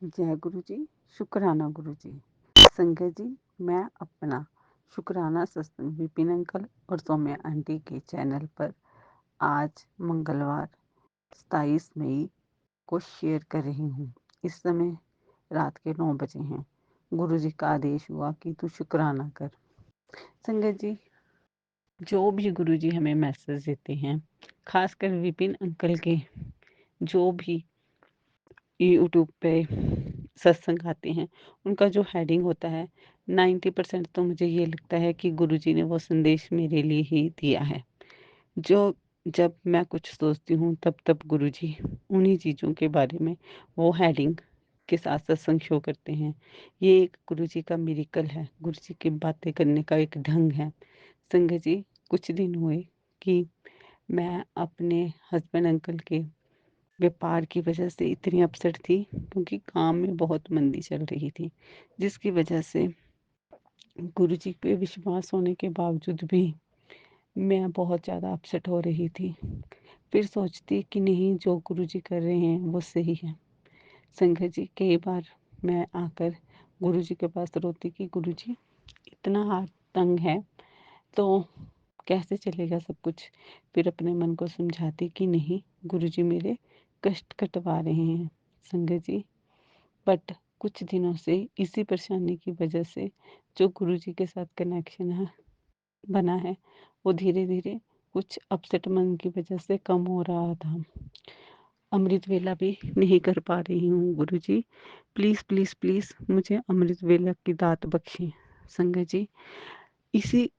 जय गुरु जी, शुक्राना गुरु जी। संगत जी, मैं अपना शुक्राना सत्संग विपिन अंकल और सौम्या आंटी के चैनल पर आज मंगलवार 27 मई को शेयर कर रही हूँ। इस समय रात के 9 बजे हैं। गुरु जी का आदेश हुआ कि तू शुक्राना कर। संगत जी, जो भी गुरु जी हमें मैसेज देते हैं, खासकर विपिन अंकल के जो भी यूट्यूब पे सत्संग आते हैं, उनका जो हेडिंग होता है 90% तो मुझे ये लगता है कि गुरुजी ने वो संदेश मेरे लिए ही दिया है। जो जब मैं कुछ सोचती हूँ तब गुरुजी उन्हीं चीज़ों के बारे में वो हेडिंग के साथ सत्संग शो करते हैं। ये एक गुरुजी का मिरेकल है, गुरुजी की बातें करने का एक ढंग है। संगत जी, कुछ दिन हुए कि मैं अपने हस्बैंड अंकल के व्यापार की वजह से इतनी अपसेट थी, क्योंकि काम में बहुत मंदी चल रही थी, जिसकी वजह से गुरुजी पे विश्वास होने के बावजूद भी मैं बहुत ज़्यादा अपसेट हो रही थी। फिर सोचती कि नहीं, जो गुरुजी कर रहे हैं वो सही है। संगत जी, कई बार मैं आकर गुरुजी के पास रोती कि गुरुजी इतना हाथ तंग है तो कैसे चलेगा सब कुछ। फिर अपने मन को समझाती कि नहीं, गुरुजी मेरे कष्ट कटवा रहे हैं। संगत जी, बट कुछ दिनों से इसी परेशानी की वजह से जो गुरुजी के साथ कनेक्शन है बना है, वो धीरे धीरे कुछ अपसेट मन की वजह से कम हो रहा था। अमृत वेला भी नहीं कर पा रही हूँ। गुरुजी प्लीज़ प्लीज़ प्लीज़ मुझे अमृत वेला की दात बख्शें। संगत जी, इसी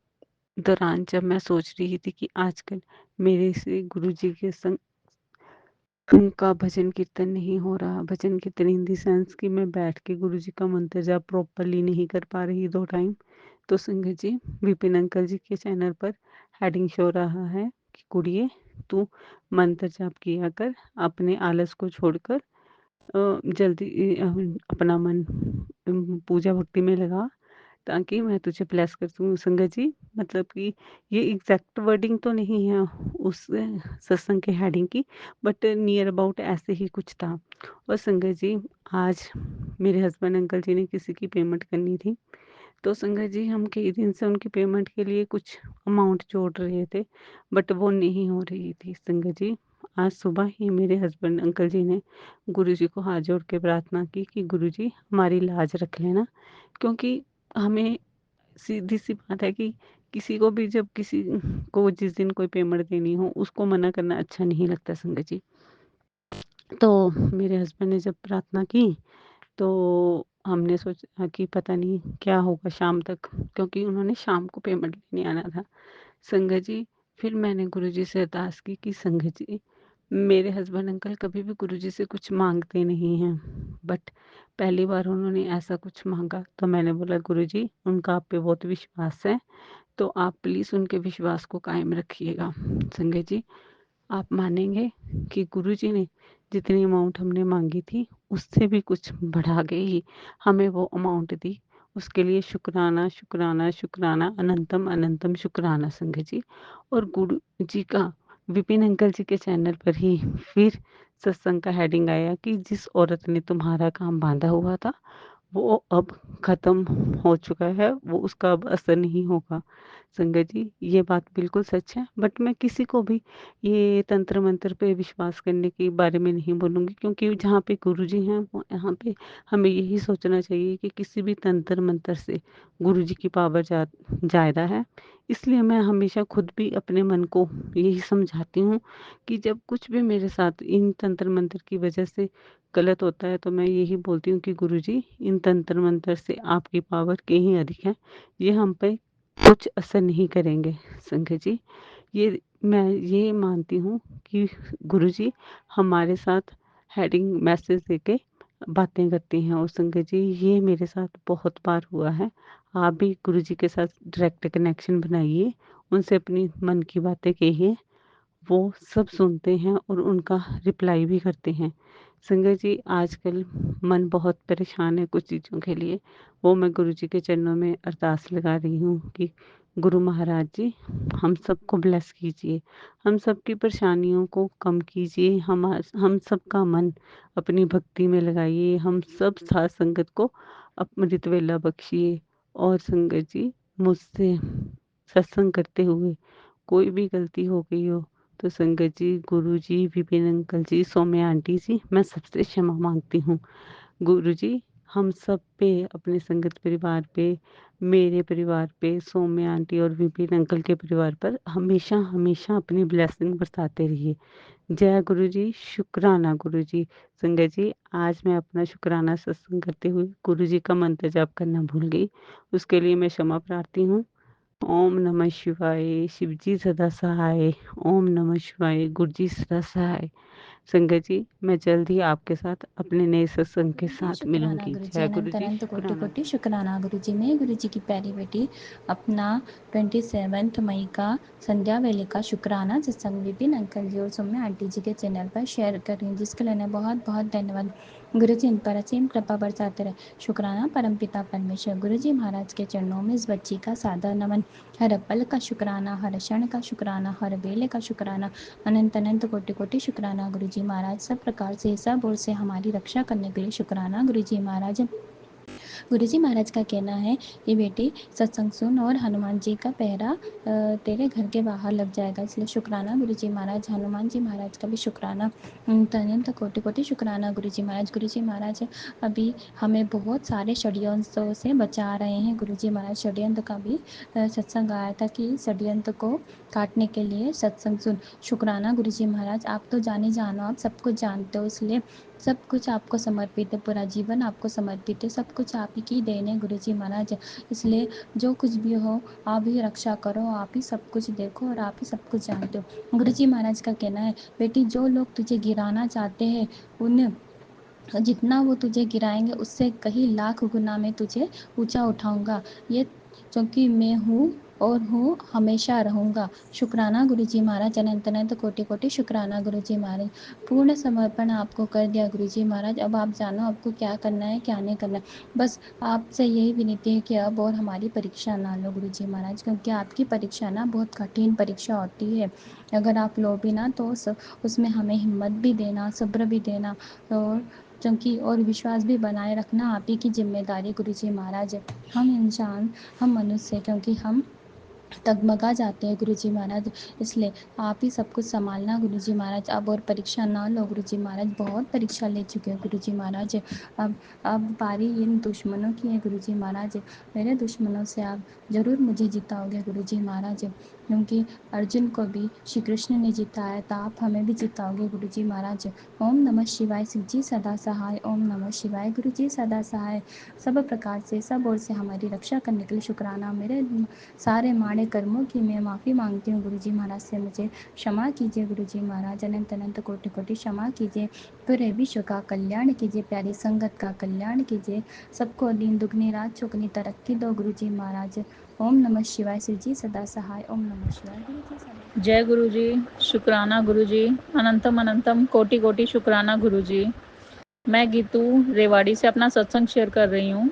दौरान जब मैं सोच रही थी कि आजकल मेरे से गुरुजी के संग उनका भजन कीर्तन नहीं हो रहा, भजन कीर्तन इन द सेंस कि मैं बैठ के गुरुजी का मंत्र जाप प्रॉपरली नहीं कर पा रही 2 टाइम। तो संगत जी, विपिन अंकल जी के चैनल पर हेडिंग शो रहा है कि कुड़िए, तू मंत्र जाप किया कर, अपने आलस को छोड़कर जल्दी अपना मन पूजा भक्ति में लगा, ताकि मैं तुझे ब्लेस कर दूँ। संगत जी, मतलब कि ये एग्ज़ैक्ट वर्डिंग तो नहीं है उस सत्संग के हेडिंग की, बट नियर अबाउट ऐसे ही कुछ था। और संगत जी, आज मेरे हस्बैंड अंकल जी ने किसी की पेमेंट करनी थी, तो संगत जी हम कई दिन से उनकी पेमेंट के लिए कुछ अमाउंट जोड़ रहे थे, बट वो नहीं हो रही थी। संगत जी, आज सुबह ही मेरे हस्बैंड अंकल जी ने गुरुजी को हाथ जोड़ के प्रार्थना की कि गुरुजी हमारी लाज रख लेना, क्योंकि हमें सीधी सी बात है कि किसी को भी जब किसी को जिस दिन कोई पेमेंट देनी हो, उसको मना करना अच्छा नहीं लगता। संगत जी, तो मेरे हस्बैंड ने जब प्रार्थना की, तो हमने सोचा कि पता नहीं क्या होगा शाम तक, क्योंकि उन्होंने शाम को पेमेंट लेने आना था। संगत जी, फिर मैंने गुरुजी से अरदास की कि संगत जी, मेरे हस्बैंड अंकल कभी भी गुरुजी से कुछ मांगते नहीं हैं, बट पहली बार उन्होंने ऐसा कुछ मांगा, तो मैंने बोला गुरुजी उनका आप पे बहुत विश्वास है, तो आप प्लीज़ उनके विश्वास को कायम रखिएगा। संगत जी, आप मानेंगे कि गुरुजी ने जितनी अमाउंट हमने मांगी थी, उससे भी कुछ बढ़ा के ही हमें वो अमाउंट दी। उसके लिए शुक्राना शुक्राना शुक्राना, अनंतम अनंतम शुक्राना। संगत जी, और गुरु जी का विपिन अंकल जी के चैनल पर ही फिर सत्संग का हेडिंग आया कि जिस औरत ने तुम्हारा काम बांधा हुआ था, वो अब ख़त्म हो चुका है, वो उसका अब असर नहीं होगा। संगत जी, ये बात बिल्कुल सच है, बट मैं किसी को भी ये तंत्र मंत्र पे विश्वास करने के बारे में नहीं बोलूँगी, क्योंकि जहाँ पे गुरुजी हैं वो यहाँ पे हमें यही सोचना चाहिए कि किसी भी तंत्र मंत्र से गुरुजी की पावर ज़्यादा है। इसलिए मैं हमेशा खुद भी अपने मन को यही समझाती हूँ कि जब कुछ भी मेरे साथ इन तंत्र मंत्र की वजह से गलत होता है, तो मैं यही बोलती हूँ कि गुरुजी इन तंत्र मंत्र से आपकी पावर कहीं अधिक है, ये हम पे कुछ असर नहीं करेंगे। संगत जी, ये मैं ये मानती हूँ कि गुरुजी हमारे साथ हेडिंग मैसेज देके बातें करते हैं, और संगत जी ये मेरे साथ बहुत बार हुआ है। आप भी गुरुजी के साथ डायरेक्ट कनेक्शन बनाइए, उनसे अपनी मन की बातें कहिए, वो सब सुनते हैं और उनका रिप्लाई भी करते हैं। संगत जी, आजकल मन बहुत परेशान है कुछ चीज़ों के लिए, वो मैं गुरुजी के चरणों में अरदास लगा रही हूँ कि गुरु महाराज जी, हम सबको ब्लेस कीजिए, हम सबकी परेशानियों को कम कीजिए, हम सबका मन अपनी भक्ति में लगाइए, हम सब साथ संगत को अमृत वेला बख्शिए। और संगत जी, मुझसे सत्संग करते हुए कोई भी गलती हो गई हो तो संगत जी, गुरु जी, विपिन अंकल जी, सौम्या आंटी जी, मैं सबसे क्षमा मांगती हूँ। गुरु जी, हम सब पे, अपने संगत परिवार पे, मेरे परिवार पे, सौम्या आंटी और विपिन अंकल के परिवार पर हमेशा हमेशा अपनी ब्लेसिंग बरसाते रहिए। जय गुरु जी, शुक्राना गुरु जी। संगत जी, आज मैं अपना शुक्राना सत्संग करते हुए गुरु जी का मंत्र जाप करना भूल गई, उसके लिए मैं क्षमा प्रार्थी हूँ। ओम नमः शिवाय, शिव जी सदा सहाय। ओम नमः शिवाय, गुरु जी सदा सहाय। संगत जी, मैं जल्द ही आपके साथ अपने नए सत्संग के गुरु जी साथ शुक्राना, मिलूंगी। गुरु जी जय गुरु अनंत जी, अनंत कोटि शुक्राना। कोटि शुक्राना गुरु जी। मैं गुरु जी की प्यारी बेटी अपना 27 मई का संध्या वेले का शुक्राना सत्संग विपिन अंकल जी और सौम्या आंटी जी के चैनल पर शेयर कर रही हूँ, जिसके लिए बहुत बहुत धन्यवाद। गुरु जी इन पर असीम कृपा बरसाते रहे। शुक्राना परमपिता परमेश्वर गुरु जी महाराज के चरणों में इस बच्ची का सादर नमन। हर पल का शुक्राना, हर क्षण का शुक्राना, हर बेले का शुक्राना, अनंत अनंत कोटि कोटि शुक्राना गुरु जी महाराज। सब प्रकार से सब ओर से हमारी रक्षा करने के लिए शुक्राना गुरु जी महाराज। गुरुजी महाराज का कहना है कि बेटी सत्संग सुन और हनुमान जी का पहरा तेरे घर के बाहर लग जाएगा, इसलिए शुक्राना गुरुजी महाराज। हनुमान जी महाराज का भी शुक्राना, अनंत कोटि कोटि शुक्राना गुरुजी महाराज। गुरुजी महाराज अभी हमें बहुत सारे षड्यंत्रों से बचा रहे हैं। गुरुजी महाराज षड्यंत्र का भी सत्संग आया था कि षड्यंत्र को काटने के लिए सत्संग सुन। शुक्राना गुरुजी महाराज। आप तो जाने जानो, आप सब कुछ जानते हो, इसलिए सब कुछ आपको समर्पित है, पूरा जीवन आपको समर्पित है, सब कुछ आप ही की देन है गुरुजी महाराज। इसलिए जो कुछ भी हो आप ही रक्षा करो, आप ही सब कुछ देखो और आप ही सब कुछ जानते हो। गुरुजी महाराज का कहना है बेटी, जो लोग तुझे गिराना चाहते हैं उन जितना वो तुझे गिराएंगे उससे कहीं लाख गुना में तुझे ऊंचा उठाऊंगा, ये क्योंकि मैं हूँ और हूँ हमेशा रहूँगा। शुक्राना गुरुजी महाराज। अनंत अनंत कोटि कोटि शुक्राना गुरुजी महाराज। पूर्ण समर्पण आपको कर दिया गुरुजी महाराज। अब आप जानो आपको क्या करना है क्या नहीं करना है। बस आपसे यही विनती है कि अब और हमारी परीक्षा ना लो गुरुजी महाराज, क्योंकि आपकी परीक्षा ना बहुत कठिन परीक्षा होती है। अगर आप लो भी ना तो उसमें हमें हिम्मत भी देना, सब्र भी देना और क्योंकि और विश्वास भी बनाए रखना आप ही की जिम्मेदारी गुरुजी महाराज। हम इंसान, हम मनुष्य, क्योंकि हम डगमगा जाते हैं गुरुजी महाराज, इसलिए आप ही सब कुछ संभालना गुरुजी महाराज। अब और परीक्षा ना लो गुरुजी महाराज, बहुत परीक्षा ले चुके हैं गुरुजी महाराज। अब बारी इन दुश्मनों की है गुरुजी महाराज। मेरे दुश्मनों से आप जरूर मुझे जिताओगे गुरुजी महाराज, क्योंकि अर्जुन को भी श्री कृष्ण ने जिताया था, आप हमें भी जिताओगे गुरुजी महाराज। ओम नमः शिवाय, शिव जी सदा सहाय। ओम नमः शिवाय, गुरु जी सदा सहाय। सब प्रकार से सब ओर से हमारी रक्षा करने के लिए शुक्राना। मेरे सारे माड़े कर्मों की मैं माफ़ी मांगती हूँ गुरुजी महाराज से, मुझे क्षमा कीजिए गुरुजी महाराज। अनंत अनंत कोटि कोटि क्षमा कीजिए। पूरे विश्व का कल्याण कीजिए, प्यारी संगत का कल्याण कीजिए, सबको दिन दुगनी रात चौगनी तरक्की दो गुरुजी महाराज। ओम नमः शिवाय, शिव जी सदा सहाय। ओम नमः शिवाय, गुरु जी सदा। जय गुरु जी, शुक्राना गुरु जी, अनंतम अनंतम कोटि कोटि शुक्राना गुरु जी। मैं गीतू रेवाड़ी से अपना सत्संग शेयर कर रही हूँ।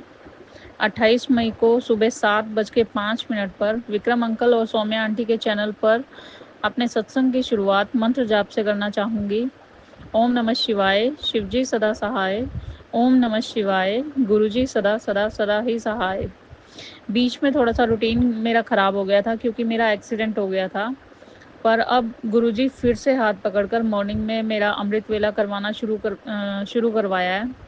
28 मई को सुबह 7:05 पर विक्रम अंकल और सौम्या आंटी के चैनल पर अपने सत्संग की शुरुआत मंत्र जाप से करना चाहूँगी। ओम नमः शिवाय, शिव जी सदा सहाय। ओम नमः शिवाय, गुरु जी सदा सदा सदा ही सहाय। बीच में थोड़ा सा रूटीन मेरा ख़राब हो गया था क्योंकि मेरा एक्सीडेंट हो गया था, पर अब गुरुजी फिर से हाथ पकड़कर मॉर्निंग में मेरा अमृत वेला करवाना शुरू करवाया है।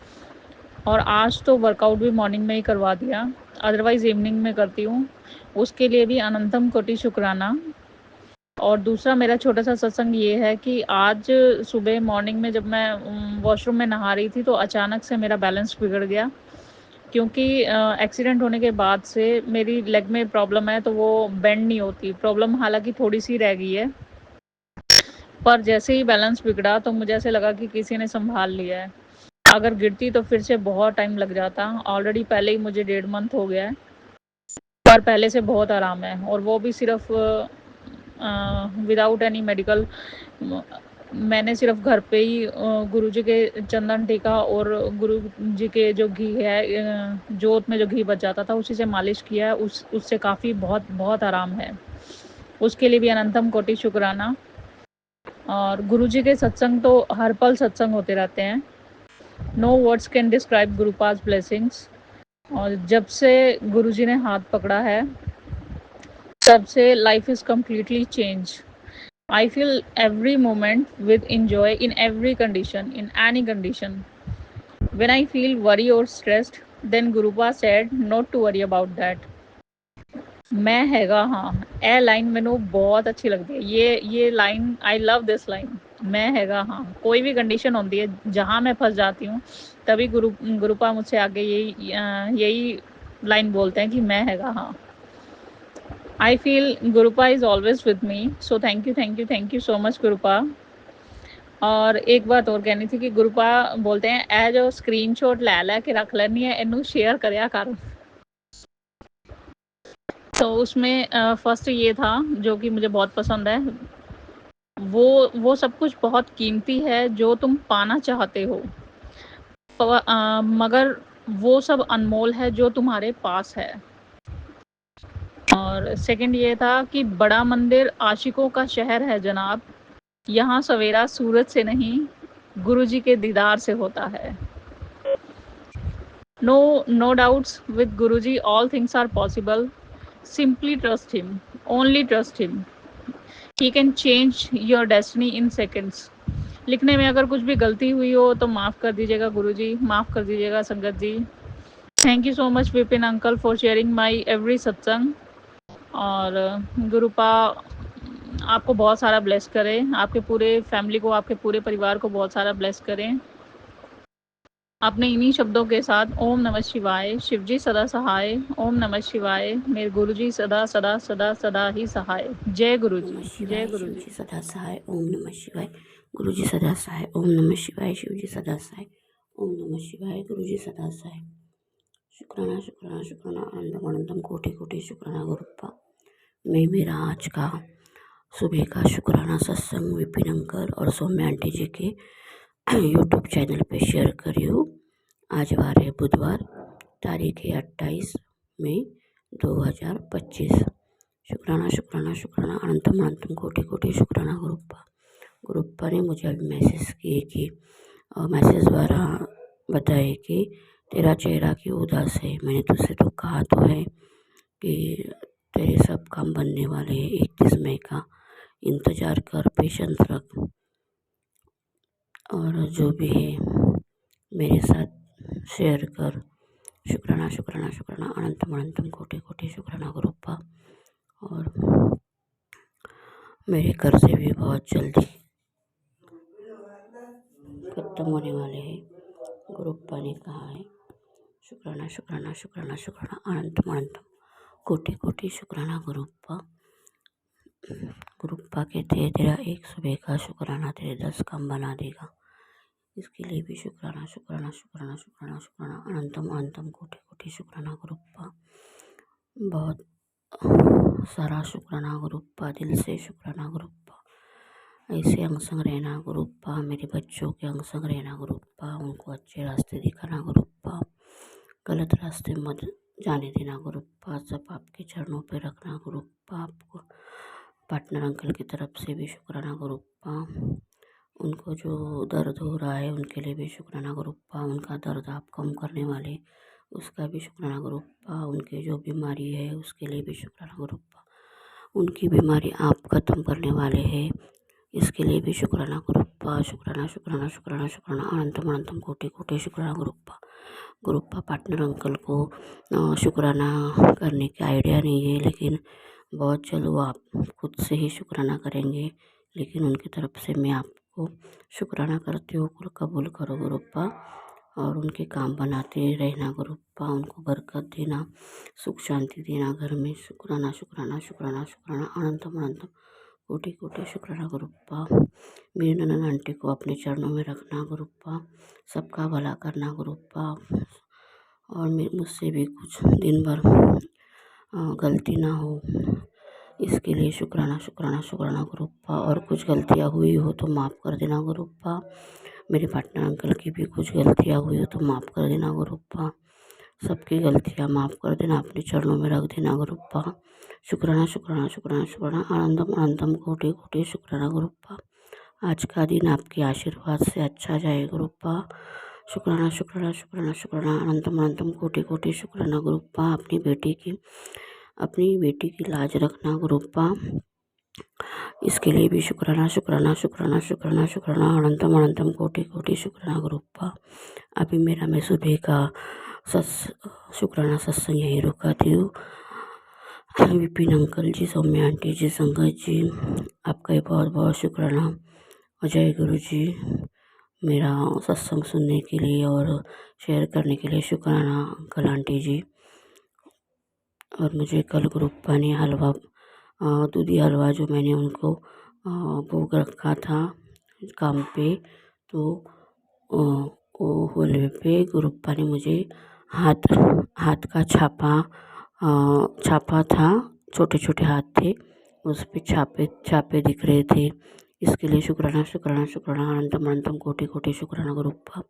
और आज तो वर्कआउट भी मॉर्निंग में ही करवा दिया, अदरवाइज़ इवनिंग में करती हूँ। उसके लिए भी अनंतम कोटि शुक्राना। और दूसरा मेरा छोटा सा सत्संग ये है कि आज सुबह मॉर्निंग में जब मैं वॉशरूम में नहा रही थी तो अचानक से मेरा बैलेंस बिगड़ गया, क्योंकि एक्सीडेंट होने के बाद से मेरी लेग में प्रॉब्लम है, तो वो बेंड नहीं होती। प्रॉब्लम हालांकि थोड़ी सी रह गई है, पर जैसे ही बैलेंस बिगड़ा तो मुझे ऐसे लगा कि किसी ने संभाल लिया है। अगर गिरती तो फिर से बहुत टाइम लग जाता। ऑलरेडी पहले ही मुझे 1.5 मंथ हो गया है, पर पहले से बहुत आराम है, और वो भी सिर्फ विदाउट एनी मेडिकल मैंने सिर्फ घर पे ही गुरुजी के चंदन टीका और गुरु जी के जो घी है, जोत में जो घी बच जाता था उसी से मालिश किया है। उससे काफ़ी बहुत बहुत आराम है। उसके लिए भी अनंतम कोटि शुक्राना। और गुरुजी के सत्संग तो हर पल सत्संग होते रहते हैं। नो वर्ड्स कैन डिस्क्राइब गुरुपास ब्लेसिंग्स। और जब से गुरुजी ने हाथ पकड़ा है तब से life is completely change. I feel every moment with enjoy in every condition, in any condition. When I feel worry or stressed, then Gurupa said not to worry about that. मैं हैगा हाँ, ए लाइन मैनू बहुत अच्छी लगती है। ये line, I love this line. मैं हैगा हाँ, कोई भी कंडीशन होती है जहाँ मैं फंस जाती हूँ तभी गुरुपा मुझसे आगे यही लाइन बोलते हैं कि मैं हैगा हाँ। आई फील गुरुपा is always with me, so thank you so much गुरुपा। और एक बात और कहनी थी कि गुरुपा बोलते हैं ए जो स्क्रीनशॉट लै के रख लैनी है, इनू शेयर करया कर। तो उसमें फर्स्ट ये था जो कि मुझे बहुत पसंद है, वो सब कुछ बहुत कीमती है जो तुम पाना चाहते हो, मगर वो सब अनमोल है जो तुम्हारे पास है। और सेकंड ये था कि बड़ा मंदिर आशिकों का शहर है जनाब, यहाँ सवेरा सूरज से नहीं गुरुजी के दीदार से होता है। No doubts, with Guruji all things are possible. Simply trust him, only trust him. He can change your destiny in seconds. लिखने में अगर कुछ भी गलती हुई हो तो माफ़ कर दीजिएगा गुरुजी, माफ़ कर दीजिएगा संगत जी। Thank you so much Vipin uncle for sharing my every सत्संग। और गुरुपा आपको बहुत सारा ब्लेस करें, आपके पूरे फैमिली को, आपके पूरे परिवार को बहुत सारा ब्लेस करें। अपने इन्हीं शब्दों के साथ ओम नमः शिवाय, शिवजी सदा सहाय, ओम नमः शिवाय, मेरे गुरुजी सदा सदा सदा सदा ही सहाय। जय गुरुजी, नमः जय शिवाय, गुरुजी। शिवजी सदा सहाय, ओम नमः शिवाय, गुरुजी सदा सहाय, ओम नमः शिवाय, शिवजी सदा सहाय, ओम नमः शिवाय, गुरुजी सदा सहाय। शुक्राना शुक्राना शुक्राना, अनंतम अनंतम कोटि कोटि शुक्राना गुरुप्पा। मैं मेरा आज का सुबह का शुक्राना सत्संग विपिन अंकल और सौम्या आंटी जी के यूट्यूब चैनल पे शेयर करी हूँ। आज वार है बुधवार, तारीख है 28 मई 2025। शुक्राना शुक्राना शुक्राना, अनंतम अनंतम कोटि कोटि शुक्राना गुरुप्पा ने मुझे अभी मैसेज किए कि मैसेज द्वारा बताए कि तेरा चेहरा क्यों उदास है। मैंने तुझसे तो कहा तो है कि तेरे सब काम बनने वाले हैं, 31 मई का इंतज़ार कर, पेशेंस रख, और जो भी है मेरे साथ शेयर कर। शुक्राना शुक्राना शुक्राना, अनंतम अनंतम कोटि कोटि शुक्राना गुरुप्पा। और मेरे कर्जे भी बहुत जल्दी खत्म होने वाले हैं, गुरुप्पा ने कहा है। शुक्राना शुक्राना शुक्राना शुक्राना, अनंतम अनंतम कोटि कोटि शुक्राना गुरुप्पा। गुरुप्पा कहते हैं तेरा एक सुबह का शुक्राना तेरे 10 काम बना देगा। इसके लिए भी शुक्राना शुक्राना शुक्राना शुक्राना शुक्राना, अनंतम अनंतम कोटि कोटि शुक्राना गुरुप्पा। बहुत सारा शुक्राना गुरुप्पा, दिल से शुक्राना गुरुप्पा। ऐसे अंग संग रहना गुरुप्पा, मेरे बच्चों के अंग संग रहना गुरुप्पा, उनको अच्छे रास्ते दिखाना गुरुप्पा, गलत रास्ते मत जाने देना गुरुप्पा, सब आपके चरणों पे रखना गुरुप्पा। आपको पार्टनर अंकल की तरफ से भी शुक्राना गुरुप्पा। उनको जो दर्द हो रहा है उनके लिए भी शुक्राना गुरुप्पा, उनका दर्द आप कम करने वाले उसका भी शुक्राना गुरुप्पा। उनके जो बीमारी है उसके लिए भी शुक्राना गुरुप्पा, उनकी बीमारी आप ख़त्म करने वाले हैं, इसके लिए भी शुक्राना गुरुप्पा। शुक्राना शुक्राना शुक्राना शुक्राना, अनंतम अनंतम कोटि कोटि शुक्राना गुरुप्पा। गुरुप्पा पार्टनर अंकल को शुक्राना करने की आइडिया नहीं है, लेकिन बहुत जल्द वो आप खुद से ही शुक्राना करेंगे, लेकिन उनकी तरफ से मैं आपको शुक्राना करती हूँ, कबूल करो गुरुप्पा। और उनके काम बनाते रहना गुरुप्पा, उनको बरकत देना, सुख शांति देना घर में। शुक्राना शुक्राना शुक्राना शुक्राना, अनंतम अनंतम कोटि कोटि शुक्राना गुरुप्पा। मेरी ननद आंटी को अपने चरणों में रखना गुरुप्पा, सबका भला करना गुरुप्पा। और मुझसे भी कुछ दिन भर गलती ना हो, इसके लिए शुक्राना शुक्राना शुक्राना गुरुप्पा। और कुछ गलतियाँ हुई हो तो माफ़ कर देना गुरुप्पा। मेरे पार्टनर अंकल की भी कुछ गलतियाँ हुई हो तो माफ़ कर देना गुरुप्पा। सबकी गलतियाँ माफ़ कर देना, अपने चरणों में रख देना गुरुप्पा। शुक्राना शुक्राना शुक्राना शुक्राना आनंदम अनंतम कोटि कोटि शुक्राना गुरुप्पा। आज का दिन आपके आशीर्वाद से अच्छा जाए गुरुप्पा। शुक्राना शुक्राना शुक्राना शुक्राना अनंतम अनंतम कोटि कोटि शुक्राना गुरुप्पा। अपनी बेटी की लाज रखना गुरुप्पा। इसके लिए भी शुक्राना शुक्राना शुक्राना शुक्राना शुक्राना अनंतम अनंतम कोटि कोटि शुक्राना गुरुप्पा। अभी मेरा मैं सुबह का शुक्राना सत्संग यहीं रुकाती हूँ। विपिन अंकल जी, सौम्या आंटी जी, संगत जी, आपका बहुत बहुत शुक्राना। और जय गुरु जी। मेरा सत्संग सुनने के लिए और शेयर करने के लिए शुक्राना अंकल आंटी जी। और मुझे कल गुरुप्पा ने हलवा दूधी हलवा जो मैंने उनको भोग रखा था काम पे, तो वो हलवे पे गुरुप्पा ने मुझे हाथ का छापा था। छोटे छोटे हाथ थे, उस पे छापे दिख रहे थे। इसके लिए शुक्राना शुक्राना शुक्राना अनंतम अनंतम कोटि कोटि शुक्राना गुरुप्पा।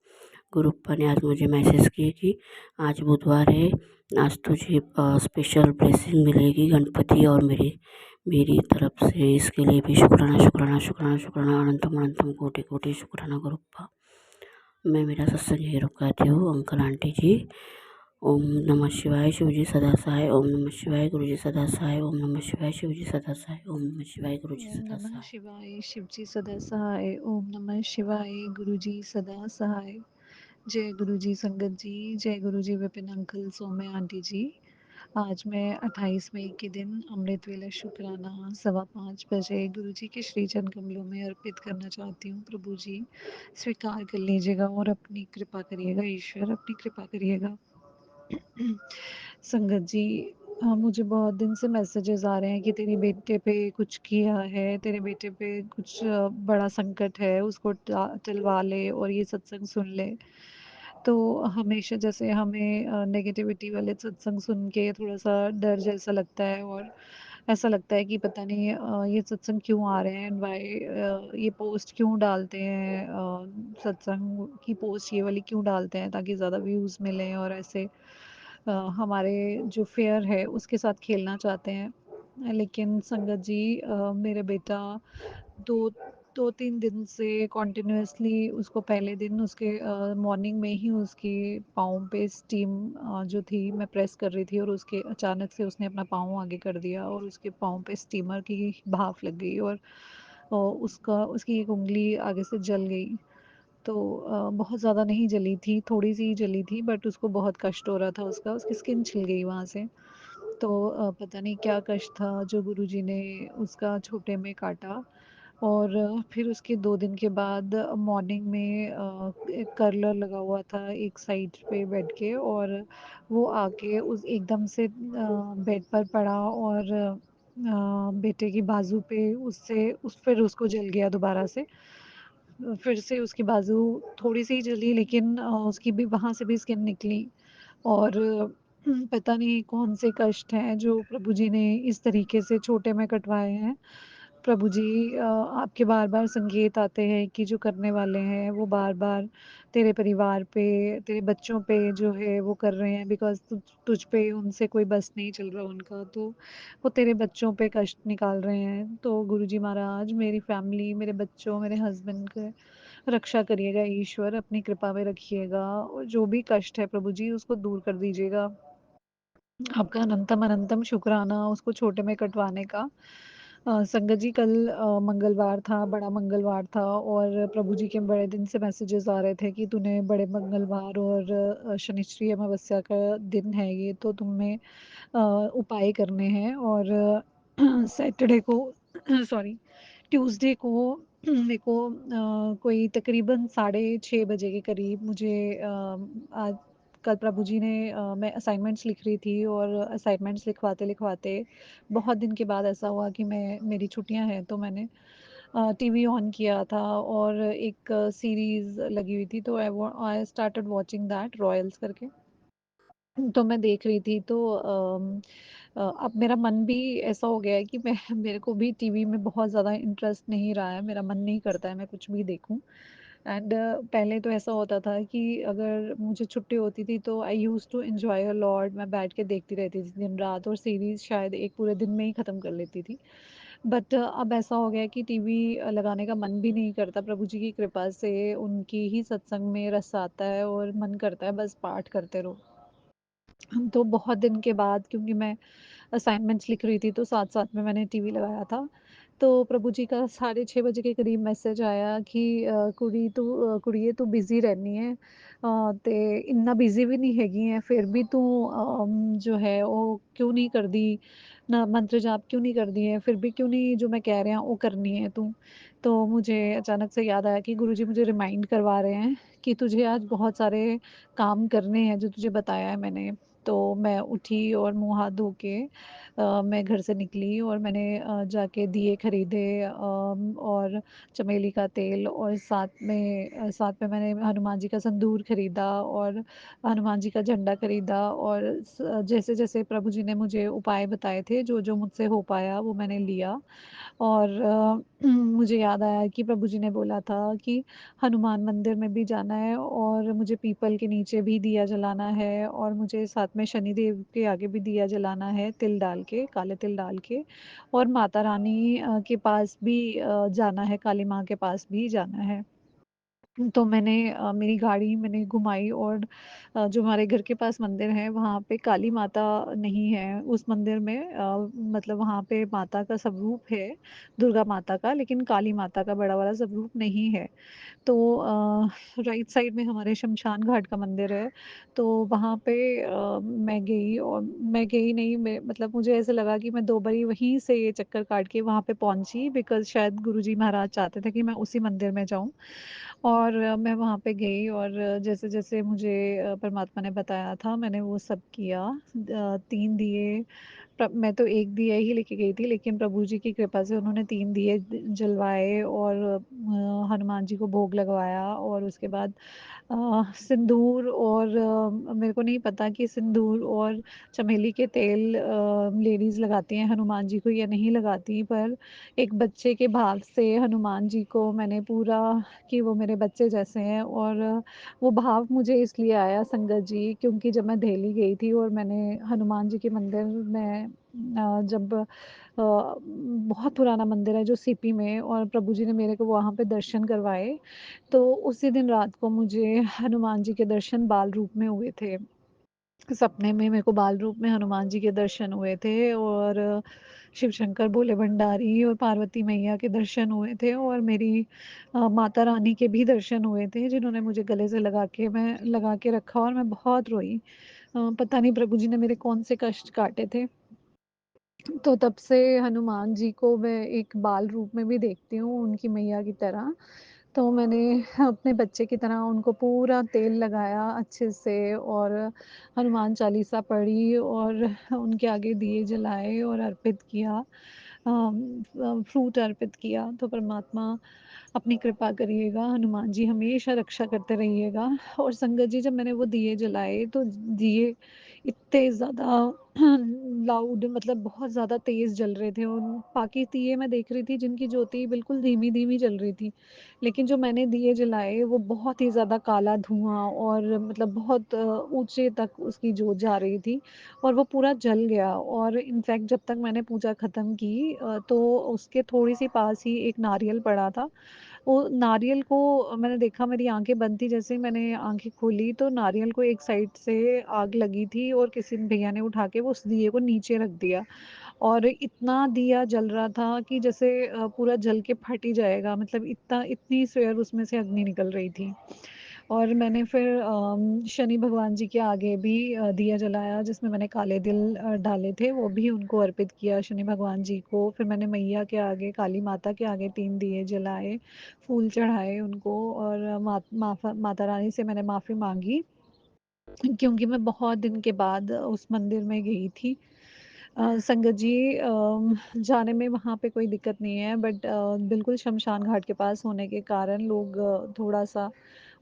गुरुप्पा ने आज मुझे मैसेज किए कि आज बुधवार है, आज तुझे स्पेशल ब्लेसिंग मिलेगी गणपति और मेरी तरफ से। इसके लिए भी शुक्राना शुक्राना शुक्राना शुक्राना अनंतम अनंतम कोटि कोटि शुक्राना गुरुप्पा। मैं मेरा सत्संग यही रुकाती हूँ अंकल आंटी जी। ओम नमः शिवाय, शिव जी सदा सहाय। ओम नमः शिवाय, गुरु जी सदा सहाय। ओम नमः शिवाय, शिव जी सदा सहाय। ओम नमः शिवाय, गुरु जी ओम सदा नमः सहाय। शिवाय, शिव जी सदा सहाय। ओम नमः शिवाय, गुरु जी सदा सहाय। जय गुरु जी संगत जी, जय गुरु जी विपिन अंकल, सौम्या आंटी जी। आज मैं 28 मई के दिन अमृत वेला शुक्राना 5:15 बजे गुरु जी के श्री चरण कमलों में अर्पित करना चाहती हूँ। प्रभु जी स्वीकार कर लीजिएगा और अपनी कृपा करिएगा, ईश्वर अपनी कृपा करिएगा। संगत जी, मुझे बहुत दिन से मैसेजेस आ रहे हैं कि तेरे बेटे पे कुछ किया है, तेरे बेटे पे कुछ बड़ा संकट है, उसको टलवा ले और ये सत्संग सुन ले। तो हमेशा जैसे हमें नेगेटिविटी वाले सत्संग सुन के थोड़ा-सा डर जैसा लगता है और ऐसा लगता है कि पता नहीं ये सत्संग क्यों आ रहे हैं एंड व्हाई ये पोस्ट क्यों डालते हैं, सत्संग की पोस्ट ये वाली क्यों डालते हैं ताकि ज़्यादा व्यूज़ मिलें और ऐसे हमारे जो फेयर है उसके साथ खेलना चाहते हैं। लेकिन संगत जी, मेरा बेटा दो 2-3 दिन से कॉन्टिन्यूअसली उसको पहले दिन उसके मॉर्निंग में ही उसके पाँव पे स्टीम जो थी मैं प्रेस कर रही थी और उसके अचानक से उसने अपना पाँव आगे कर दिया और उसके पाँव पे स्टीमर की भाप लग गई और उसकी एक उँगली आगे से जल गई। तो बहुत ज़्यादा नहीं जली थी, थोड़ी-सी ही जली थी बट उसको बहुत कष्ट हो रहा था उसकी स्किन छिल गई वहाँ से। तो पता नहीं क्या कष्ट था जो गुरुजी ने उसका छोटे में काटा और फिर उसके 2 दिन के बाद मॉर्निंग में एक कर्लर लगा हुआ था एक साइड पे बेड के और वो आके उस एकदम से बेड पर पड़ा और बेटे की बाजू पे फिर उसको जल गया दोबारा से। फिर से उसकी बाजू थोड़ी-सी ही जली लेकिन उसकी भी वहाँ से भी स्किन निकली और पता नहीं कौन से कष्ट हैं जो प्रभु जी ने इस तरीके से छोटे में कटवाए हैं। प्रभु जी, आपके बार-बार संकेत आते हैं कि जो करने वाले हैं वो बार-बार तेरे परिवार पे, तेरे बच्चों पे जो है वो कर रहे हैं बिकॉज़ तुझ पे उनसे कोई बस नहीं चल रहा उनका, तो वो तेरे बच्चों पे कष्ट निकाल रहे हैं। तो गुरुजी महाराज मेरी फैमिली, मेरे बच्चों, मेरे हस्बैंड के रक्षा करिएगा ईश्वर, अपनी कृपा में रखिएगा और जो भी कष्ट है प्रभु जी उसको दूर कर दीजिएगा। आपका अनंतम अनंतम शुक्राना उसको छोटे में कटवाने का। संगत जी कल मंगलवार था, बड़ा मंगलवार था और प्रभु जी के बड़े दिन से मैसेजेस आ रहे थे कि तूने बड़े मंगलवार और शनिश्चरी अमावस्या का दिन है ये तो तुम्हें उपाय करने हैं और सैटरडे को सॉरी ट्यूसडे को मेरे को कोई तकरीबन 6:30 बजे के करीब मुझे आज कल प्रभु जी ने मैं असाइनमेंट्स लिख रही थी और असाइनमेंट्स लिखवाते-लिखवाते बहुत दिन के बाद ऐसा हुआ कि मेरी छुट्टियां हैं तो मैंने टीवी ऑन किया था और एक सीरीज़ लगी हुई थी तो I started watching that Royals करके। तो मैं देख रही थी तो अब मेरा मन भी ऐसा हो गया है कि मैं मेरे को भी टीवी में बहुत ज़्यादा इंटरेस्ट नहीं रहा है, मेरा मन नहीं करता है मैं कुछ भी देखूँ। एंड पहले तो ऐसा होता था कि अगर मुझे छुट्टी होती थी तो I used to enjoy a lot, मैं बैठ के देखती रहती थी दिन-रात और सीरीज़ शायद एक पूरे दिन में ही ख़त्म कर लेती थी। बट अब ऐसा हो गया है कि टीवी लगाने का मन भी नहीं करता, प्रभु जी की कृपा से उनकी ही सत्संग में रस आता है और मन करता है बस पाठ करते रहो। तो बहुत दिन के बाद क्योंकि मैं असाइनमेंट्स लिख रही थी तो साथ-साथ में मैंने टीवी लगाया था। तो प्रभु जी का साढ़े 6 बजे के करीब मैसेज आया कि कुड़िए तू बिज़ी रहनी है ते इन्ना बिज़ी भी नहीं हैगी है फिर भी तू जो है वो क्यों नहीं करदी ना मंत्र जाप क्यों नहीं करदी है, फिर भी क्यों नहीं जो मैं कह रहा वो करनी है तू। तो मुझे अचानक से याद आया कि गुरुजी मुझे रिमाइंड करवा रहे हैं कि तुझे आज बहुत सारे काम करने हैं जो तुझे बताया है मैंने। तो मैं उठी और मुँह हाथ धो के मैं घर से निकली और मैंने जाके दिए खरीदे और चमेली का तेल और साथ में मैंने हनुमान जी का संदूर खरीदा और हनुमान जी का झंडा खरीदा और जैसे-जैसे प्रभु जी ने मुझे उपाय बताए थे, जो-जो मुझसे हो पाया वो मैंने लिया। और मुझे याद आया कि प्रभु जी ने बोला था कि हनुमान मंदिर में भी जाना है और मुझे पीपल के नीचे भी दिया जलाना है और मुझे साथ में शनिदेव के आगे भी दिया जलाना है तिल डाल के, काले तिल डाल के और माता रानी के पास भी जाना है, काली माँ के पास भी जाना है। तो मैंने मेरी गाड़ी मैंने घुमाई और जो हमारे घर के पास मंदिर है वहाँ पे काली माता नहीं है उस मंदिर में मतलब वहाँ पे माता का स्वरूप है, दुर्गा माता का लेकिन काली माता का बड़ा वाला स्वरूप नहीं है। तो राइट साइड में हमारे शमशान घाट का मंदिर है, तो वहाँ पे मैं गई और मैं गई नहीं मैं मतलब मुझे ऐसा लगा कि मैं 2 बारी वहीं से ये चक्कर काट के वहाँ पे पहुँची बिकॉज़ शायद गुरुजी महाराज चाहते थे कि मैं उसी मंदिर में जाऊँ। और मैं वहाँ पे गई और जैसे-जैसे मुझे परमात्मा ने बताया था मैंने वो सब किया। 3 दिए मैं तो 1 दिया ही लेके गई थी लेकिन प्रभु जी की कृपा से उन्होंने 3 दिए जलवाए और हनुमान जी को भोग लगवाया और उसके बाद सिंदूर और मेरे को नहीं पता कि सिंदूर और चमेली के तेल लेडीज़ लगाती हैं हनुमान जी को या नहीं लगाती, पर एक बच्चे के भाव से हनुमान जी को मैंने पूरा कि वो मेरे बच्चे जैसे हैं और वो भाव मुझे इसलिए आया संगत जी क्योंकि जब मैं दिल्ली गई थी और मैंने हनुमान जी के मंदिर में जब बहुत पुराना मंदिर है जो सीपी में और प्रभु जी ने मेरे को वहाँ पे दर्शन करवाए तो उसी दिन रात को मुझे हनुमान जी के दर्शन बाल रूप में हुए थे। सपने में मेरे को बाल रूप में हनुमान जी के दर्शन हुए थे और शिव शंकर भोले भंडारी और पार्वती मैया के दर्शन हुए थे और मेरी माता रानी के भी दर्शन हुए थे जिन्होंने मुझे गले से लगा के रखा और मैं बहुत रोई। पता नहीं प्रभु जी ने मेरे कौन से कष्ट काटे थे। तो तब से हनुमान जी को मैं एक बाल रूप में भी देखती हूँ उनकी मैया की तरह। तो मैंने अपने बच्चे की तरह उनको पूरा तेल लगाया अच्छे से और हनुमान चालीसा पढ़ी और उनके आगे दिए जलाए और अर्पित किया। फ्रूट अर्पित किया। तो परमात्मा अपनी कृपा करिएगा, हनुमान जी हमेशा रक्षा करते रहिएगा और संगत जी जब मैंने वो दिए जलाए तो दिए इतने ज़्यादा लाउड मतलब बहुत ज़्यादा तेज़ जल रहे थे और बाकी दिए मैं देख रही थी जिनकी ज्योति बिल्कुल धीमी-धीमी जल रही थी। लेकिन जो मैंने दिए जलाए वो बहुत ही ज़्यादा काला धुआँ और मतलब बहुत ऊँचे तक उसकी जोत जा रही थी और वो पूरा जल गया और इनफैक्ट जब तक मैंने पूजा ख़त्म की तो उसके थोड़ी-सी पास ही एक नारियल पड़ा था। वो नारियल को मैंने देखा मेरी आँखें बंद थी जैसे ही मैंने आँखें खोली तो नारियल को एक साइड से आग लगी थी और किसी भैया ने उठा के वो उस दिए को नीचे रख दिया और इतना दिया जल रहा था कि जैसे पूरा जल के फट ही जाएगा मतलब इतनी शेयर उसमें से अग्नि निकल रही थी। और मैंने फिर शनि भगवान जी के आगे भी दिया जलाया जिसमें मैंने काले तिल डाले थे वो भी उनको अर्पित किया शनि भगवान जी को। फिर मैंने मैया के आगे, काली माता के आगे 3 दिए जलाए, फूल चढ़ाए उनको और माता रानी से मैंने माफ़ी माँगी क्योंकि मैं बहुत दिन के बाद उस मंदिर में गई थी। संगत जी जाने में वहाँ पे कोई दिक्कत नहीं है बट बिल्कुल शमशान घाट के पास होने के कारण लोग थोड़ा-सा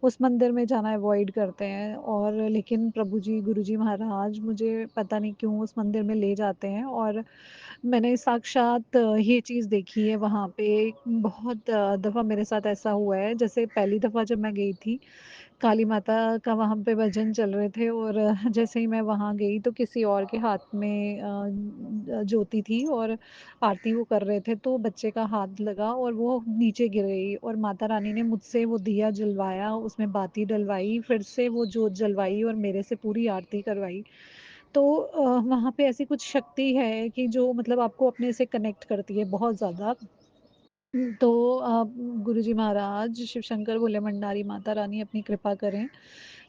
उस मंदिर में जाना अवॉइड करते हैं और लेकिन प्रभु जी, गुरु जी महाराज मुझे पता नहीं क्यों उस मंदिर में ले जाते हैं और मैंने साक्षात ये चीज़ देखी है वहाँ पे। बहुत दफ़ा मेरे साथ ऐसा हुआ है, जैसे पहली दफ़ा जब मैं गई थी, काली माता का वहाँ पे भजन चल रहे थे और जैसे ही मैं वहाँ गई तो किसी और के हाथ में ज्योति थी और आरती वो कर रहे थे, तो बच्चे का हाथ लगा और वो नीचे गिर गई और माता रानी ने मुझसे वो दिया जलवाया, उसमें बाती डलवाई, फिर से वो जोत जलवाई और मेरे से पूरी आरती करवाई। तो वहाँ पे ऐसी कुछ शक्ति है कि जो मतलब आपको अपने से कनेक्ट करती है बहुत ज़्यादा। तो गुरुजी महाराज, शिव शंकर भोले भंडारी, माता रानी अपनी कृपा करें।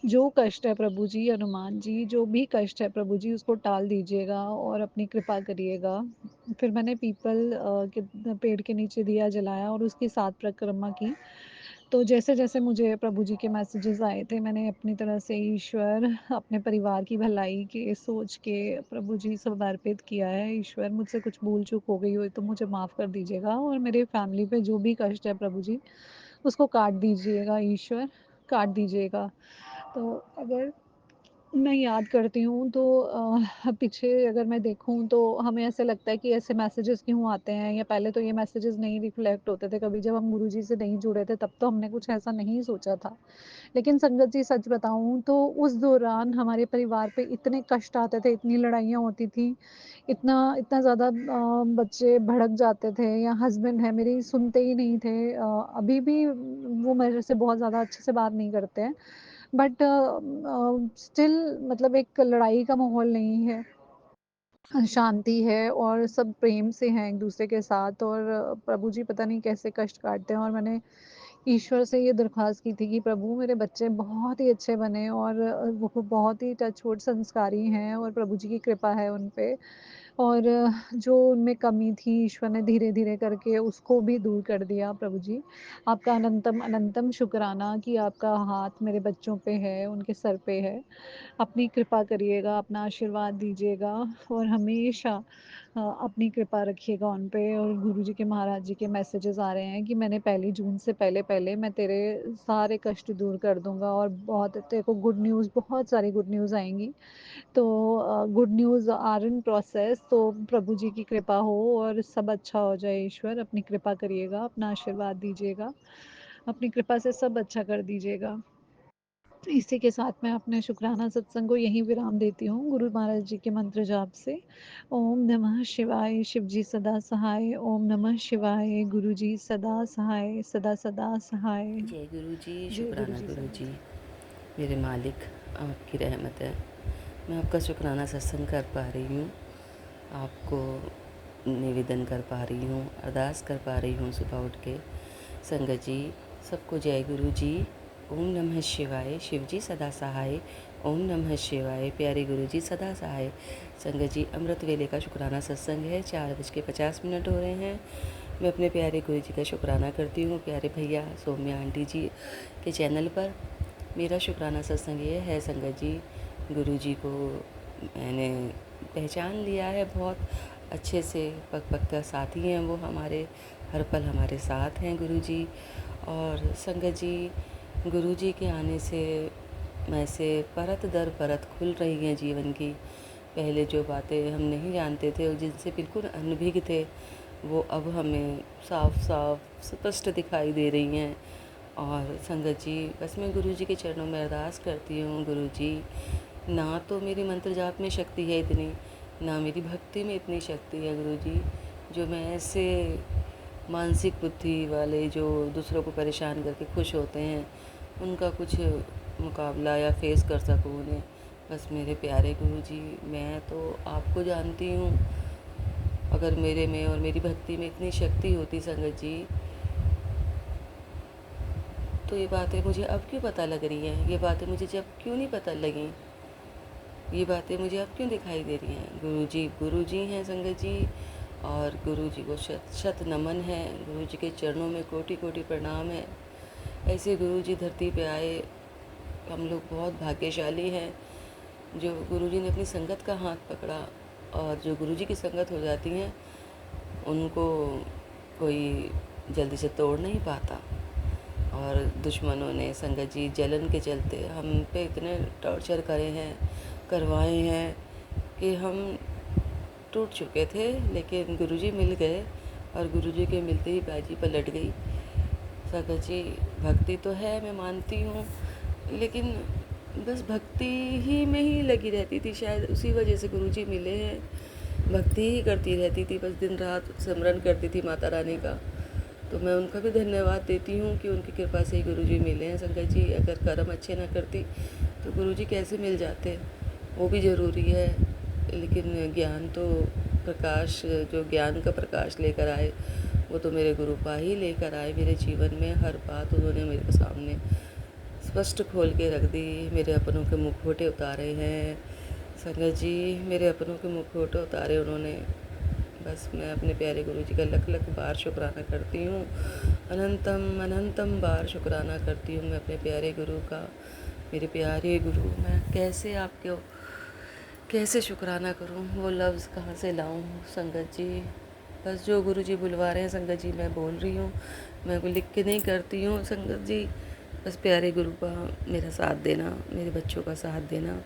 जो कष्ट है प्रभु जी, हनुमान जी, जो भी कष्ट है प्रभु जी उसको टाल दीजिएगा और अपनी कृपा करिएगा। फिर मैंने पीपल के पेड़ के नीचे दिया जलाया और उसकी 7 परिक्रमा की। तो जैसे-जैसे मुझे प्रभु जी के मैसेजेस आए थे, मैंने अपनी तरह से ईश्वर, अपने परिवार की भलाई के सोच के प्रभु जी समर्पित किया है। ईश्वर मुझसे कुछ भूल-चूक हो गई हो तो मुझे माफ़ कर दीजिएगा और मेरे फैमिली पे जो भी कष्ट है प्रभु जी, उसको काट दीजिएगा ईश्वर, काट दीजिएगा। तो अगर मैं याद करती हूँ तो पीछे अगर मैं देखूँ तो हमें ऐसा लगता है कि ऐसे मैसेजेस क्यों आते हैं, या पहले तो ये मैसेजेस नहीं रिफ्लेक्ट होते थे कभी, जब हम गुरुजी से नहीं जुड़े थे तब तो हमने कुछ ऐसा नहीं सोचा था। लेकिन संगत जी सच बताऊँ तो उस दौरान हमारे परिवार पे इतने कष्ट आते थे, इतनी लड़ाइयाँ होती थी, इतना इतना ज़्यादा बच्चे भड़क जाते थे, या हस्बैंड है मेरे सुनते ही नहीं थे। अभी भी वो मेरे से बहुत ज़्यादा अच्छे से बात नहीं करते हैं, बट स्टिल मतलब एक लड़ाई का माहौल नहीं है। शांति है और सब प्रेम से हैं एक-दूसरे के साथ, और प्रभु जी पता नहीं कैसे कष्ट काटते हैं। और मैंने ईश्वर से ये दरख्वास्त की थी कि प्रभु मेरे बच्चे बहुत ही अच्छे बने और वो बहुत ही टच वुड संस्कारी हैं और प्रभु जी की कृपा है उन पे। और जो उनमें कमी थी ईश्वर ने धीरे-धीरे करके उसको भी दूर कर दिया प्रभु जी। आपका अनंतम अनंतम शुक्राना कि आपका हाथ मेरे बच्चों पे है, उनके सर पे है। अपनी कृपा करिएगा, अपना आशीर्वाद दीजिएगा और हमेशा अपनी कृपा रखिएगा उन पे। और गुरुजी के महाराज जी के मैसेजेस आ रहे हैं कि मैंने 1 जून से पहले-पहले मैं तेरे सारे कष्ट दूर कर दूँगा और बहुत तेरे को गुड न्यूज़, बहुत सारी गुड न्यूज़ आएँगी। तो good news are in process, तो प्रभु जी की कृपा हो और सब अच्छा हो जाए। ईश्वर अपनी कृपा करिएगा, अपना आशीर्वाद दीजिएगा, अपनी कृपा से सब अच्छा कर दीजिएगा। इसी के साथ मैं अपने शुक्राना सत्संग को यहीं विराम देती हूँ गुरु महाराज जी के मंत्र जाप से। ओम नमः शिवाय, शिव जी सदा सहाय। ओम नमः शिवाय, गुरु जी सदा सहाय, सदा सदा सहाय। जय गुरु जी, जय गुरु शुक्राना जी गुरु सदा जी। सहाय। मेरे मालिक, आपकी रहमत है, मैं आपका शुक्राना सत्संग कर पा रही हूँ, आपको निवेदन कर पा रही हूँ, अरदास कर पा रही हूँ सुबह उठ के। संगत जी, सबको जय गुरु जी। ओम नमः शिवाय, शिव जी सदा सहाय। ओम नमः शिवाय, प्यारे गुरु जी सदा सहाय। संगत जी, अमृत वेले का शुक्राना सत्संग है, 4:50 हो रहे हैं। मैं अपने प्यारे गुरु जी का शुक्राना करती हूँ, प्यारे भैया सौम्या आंटी जी के चैनल पर। मेरा शुक्राना सत्संग ये है संगत जी, गुरु जी को मैंने पहचान लिया है बहुत अच्छे से, पग पग का साथी हैं वो हमारे, हर पल हमारे साथ हैं गुरु जी। और संगत जी, गुरु जी के आने से ऐसे परत दर परत खुल रही हैं जीवन की। पहले जो बातें हम नहीं जानते थे और जिनसे बिल्कुल अनभिज्ञ थे, वो अब हमें साफ साफ स्पष्ट दिखाई दे रही हैं। और संगत जी, बस मैं गुरु जी के चरणों में अरदास करती हूँ, गुरु जी, ना तो मेरी मंत्र जाप में शक्ति है इतनी, ना मेरी भक्ति में इतनी शक्ति है गुरु जी, जो मैं ऐसे मानसिक बुद्धि वाले जो दूसरों को परेशान करके खुश होते हैं, उनका कुछ मुकाबला या फेस कर सकूँ उन्हें। बस मेरे प्यारे गुरु जी, मैं तो आपको जानती हूँ, अगर मेरे में और मेरी भक्ति में इतनी शक्ति होती संगत जी, तो ये बातें मुझे अब क्यों पता लग रही हैं? ये बातें मुझे जब क्यों नहीं पता लगीं? ये बातें मुझे अब क्यों दिखाई दे रही हैं? गुरु जी हैं संगत जी, और गुरु जी को शत शत नमन है, गुरु जी के चरणों में कोटि कोटि प्रणाम है। ऐसे गुरु जी धरती पे आए, हम लोग बहुत भाग्यशाली हैं जो गुरु जी ने अपनी संगत का हाथ पकड़ा। और जो गुरु जी की संगत हो जाती हैं, उनको कोई जल्दी से तोड़ नहीं पाता। और दुश्मनों ने संगत जी जलन के चलते हम पे इतने टॉर्चर करे हैं, करवाए हैं कि हम टूट चुके थे। लेकिन गुरुजी मिल गए और गुरुजी के मिलते ही बाजी पलट गई। संगत जी भक्ति तो है, मैं मानती हूँ, लेकिन बस भक्ति ही में ही लगी रहती थी। शायद उसी वजह से गुरुजी मिले हैं। भक्ति ही करती रहती थी, बस दिन रात सिमरन करती थी माता रानी का। तो मैं उनका भी धन्यवाद देती हूँ कि उनकी कृपा से ही गुरुजी मिले हैं। संगत जी अगर कर्म अच्छे ना करती तो गुरुजी कैसे मिल जाते, वो भी ज़रूरी है। लेकिन ज्ञान तो प्रकाश, जो ज्ञान का प्रकाश लेकर आए वो तो मेरे गुरुपा ही लेकर आए। मेरे जीवन में हर बात उन्होंने मेरे सामने स्पष्ट खोल के रख दी। मेरे अपनों के मुखौटे उतारे हैं संगत जी, मेरे अपनों के मुखौटे उतारे उन्होंने। बस मैं अपने प्यारे गुरुजी का लख लख बार शुक्राना करती हूँ, अनंतम अनंतम बार शुक्राना करती हूँ मैं अपने प्यारे गुरु का। मेरे प्यारे गुरु, मैं कैसे आपको कैसे शुक्राना करूँ, वो लफ्ज़ कहाँ से लाऊँ संगत जी। बस जो गुरुजी बुलवा रहे हैं संगत जी मैं बोल रही हूँ, मैं कोई लिख के नहीं करती हूँ संगत जी। बस प्यारे गुरु का मेरा साथ देना, मेरे बच्चों का साथ देना।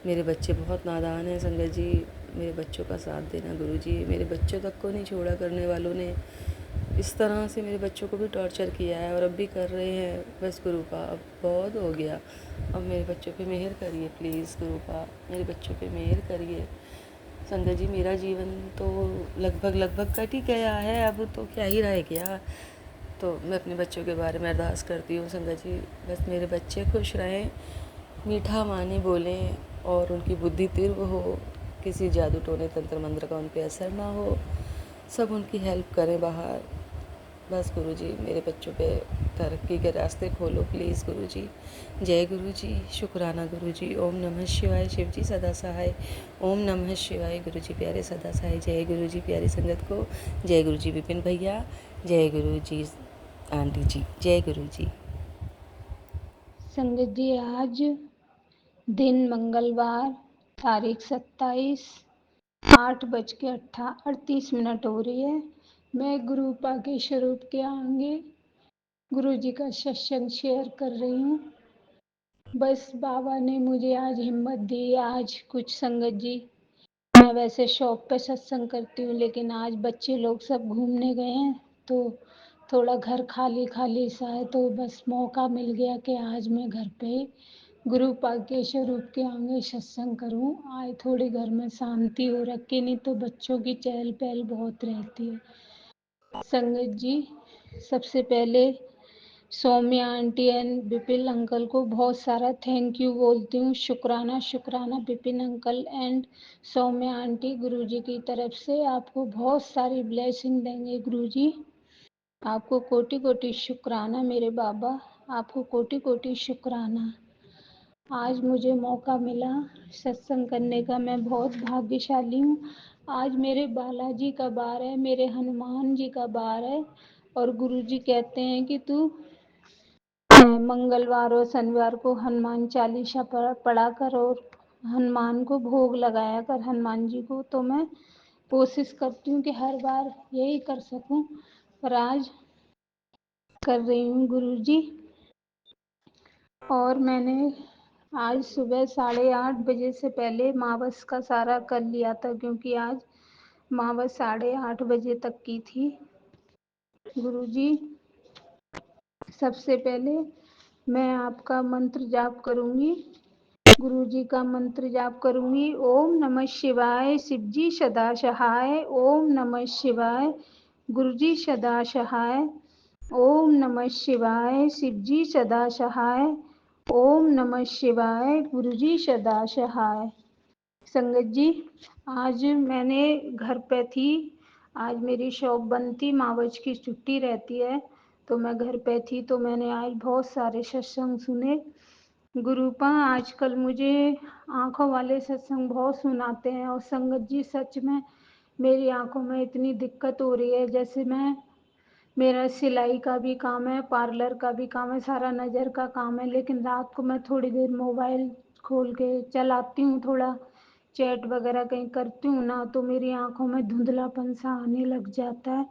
मेरे बच्चे बहुत नादान हैं संगत जी, मेरे बच्चों का साथ देना गुरुजी। मेरे बच्चों तक को नहीं छोड़ा करने वालों ने इस तरह से मेरे बच्चों को भी टॉर्चर किया है और अब भी कर रहे हैं। बस गुरुपा अब बहुत हो गया, अब मेरे बच्चों पे मेहर करिए प्लीज़ गुरुपा, मेरे बच्चों पे मेहर करिए। संगत जी मेरा जीवन तो लगभग कट ही गया है, अब तो क्या ही रह गया। तो मैं अपने बच्चों के बारे में अरदास करती हूँ संगत जी, बस मेरे बच्चे खुश रहें, मीठा मानी बोलें और उनकी बुद्धि तीव्र हो, किसी जादू टोने तंत्र मंत्र का उन पे असर ना हो, सब उनकी हेल्प करें बाहर। बस गुरुजी मेरे बच्चों पे तरक्की के रास्ते खोलो प्लीज़ गुरुजी। जय गुरुजी, शुक्राना गुरुजी। ओम नमः शिवाय, शिव जी सदा सहाय। ओम नमः शिवाय, गुरुजी प्यारे सदा सहाय। जय गुरुजी प्यारी संगत को। जय गुरुजी विपिन भैया, जय गुरुजी आंटी जी, जय गुरुजी। संगत जी आज दिन मंगलवार, तारीख 27, 8:38 हो रही है। मैं गुरुपा के स्वरूप के आगे गुरु जी का सत्संग शेयर कर रही हूँ। बस बाबा ने मुझे आज हिम्मत दी। आज कुछ संगत जी, मैं वैसे शौक पे सत्संग करती हूँ, लेकिन आज बच्चे लोग सब घूमने गए हैं तो थोड़ा घर खाली खाली सा है, तो बस मौका मिल गया कि आज मैं घर पे ही गुरु के स्वरूप के आगे सत्संग करूं। आज थोड़ी घर में शांति हो रखी, नहीं तो बच्चों की चहल पहल बहुत रहती है। संगत जी सबसे पहले Saumya aunty and Vipin uncle को बहुत सारा थैंक यू बोलती हूँ। शुक्राना शुक्राना Vipin uncle and Saumya aunty, गुरुजी की तरफ से आपको बहुत सारी ब्लेसिंग देंगे गुरुजी। आपको कोटि कोटि शुक्राना मेरे बाबा, आपको कोटि कोटि शुक्राना। आज मुझे मौका मिला सत्संग करने का, मैं बहुत भाग्यशाली हूँ। आज मेरे बालाजी का बार है, मेरे हनुमान जी का बार है और गुरुजी कहते हैं कि तू मंगलवार और शनिवार को हनुमान चालीसा पढ़ा कर और हनुमान को भोग लगाया कर, हनुमान जी को। तो मैं कोशिश करती हूँ कि हर बार यही कर सकूं, पर आज कर रही हूँ गुरुजी। और मैंने आज सुबह 8:30 बजे से पहले मावस का सारा कर लिया था, क्योंकि आज मावस 8:30 बजे तक की थी। गुरुजी सबसे पहले मैं आपका मंत्र जाप करूंगी, गुरुजी का मंत्र जाप करूंगी। ओम नमः शिवाय, शिवजी सदा सहाय। ओम नमः शिवाय, गुरुजी सदा सहाय। ओम नमः शिवाय, शिवजी सदा सहाय। ओम नमः शिवाय, गुरुजी सदा सहाय। संगत जी आज मैंने घर पे थी, आज मेरी शॉप बंद थी, मावज की छुट्टी रहती है, तो मैं घर पे थी, तो मैंने आज बहुत सारे सत्संग सुने। गुरुपा आजकल मुझे आंखों वाले सत्संग बहुत सुनाते हैं, और संगत जी सच में मेरी आंखों में इतनी दिक्कत हो रही है, जैसे मेरा सिलाई का भी काम है, पार्लर का भी काम है, सारा नज़र का काम है, लेकिन रात को मैं थोड़ी देर मोबाइल खोल के चलाती हूँ, थोड़ा चैट वगैरह कहीं करती हूँ ना, तो मेरी आंखों में धुंधलापन सा आने लग जाता है।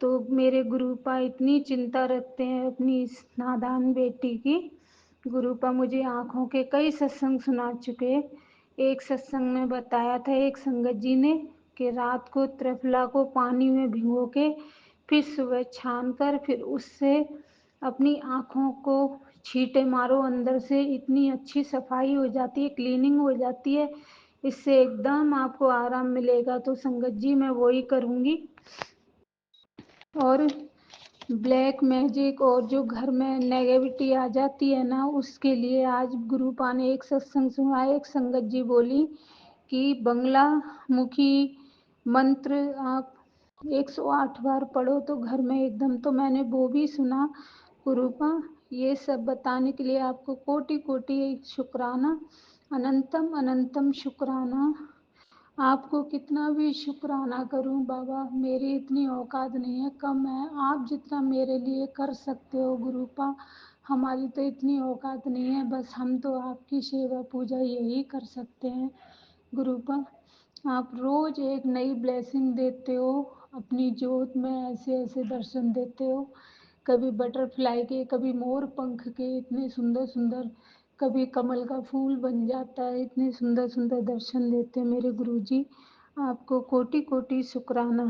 तो मेरे गुरुपा इतनी चिंता रखते हैं अपनी इस नादान बेटी की। गुरुपा मुझे आँखों के कई सत्संग सुना चुके। एक सत्संग में बताया था एक संगत जी ने कि रात को त्रिफला को पानी में भिगो के फिर सुबह छान कर फिर उससे अपनी आँखों को छींटे मारो, अंदर से इतनी अच्छी सफाई हो जाती है, क्लीनिंग हो जाती है, इससे एकदम आपको आराम मिलेगा। तो संगत जी मैं वही करूँगी। और ब्लैक मैजिक और जो घर में नेगेटिविटी आ जाती है ना, उसके लिए आज गुरुपा ने एक सत्संग सुना। एक संगत जी बोली कि बंगला मुखी मंत्र आप 108 बार पढ़ो तो घर में एकदम, तो मैंने वो भी सुना। गुरुपा ये सब बताने के लिए आपको कोटि कोटि शुक्राना, अनंतम अनंतम शुक्राना। आपको कितना भी शुक्राना करूं बाबा, मेरी इतनी औकात नहीं है, कम है। आप जितना मेरे लिए कर सकते हो गुरुपा, हमारी तो इतनी औकात नहीं है, बस हम तो आपकी सेवा पूजा यही कर सकते हैं गुरुपा। आप रोज एक नई ब्लेसिंग देते हो, अपनी जोत में ऐसे ऐसे दर्शन देते हो, कभी बटरफ्लाई के, कभी मोर पंख के, इतने सुंदर सुंदर, कभी कमल का फूल बन जाता है, इतने सुंदर सुंदर दर्शन देते हैं मेरे गुरुजी। आपको कोटि कोटि शुक्राना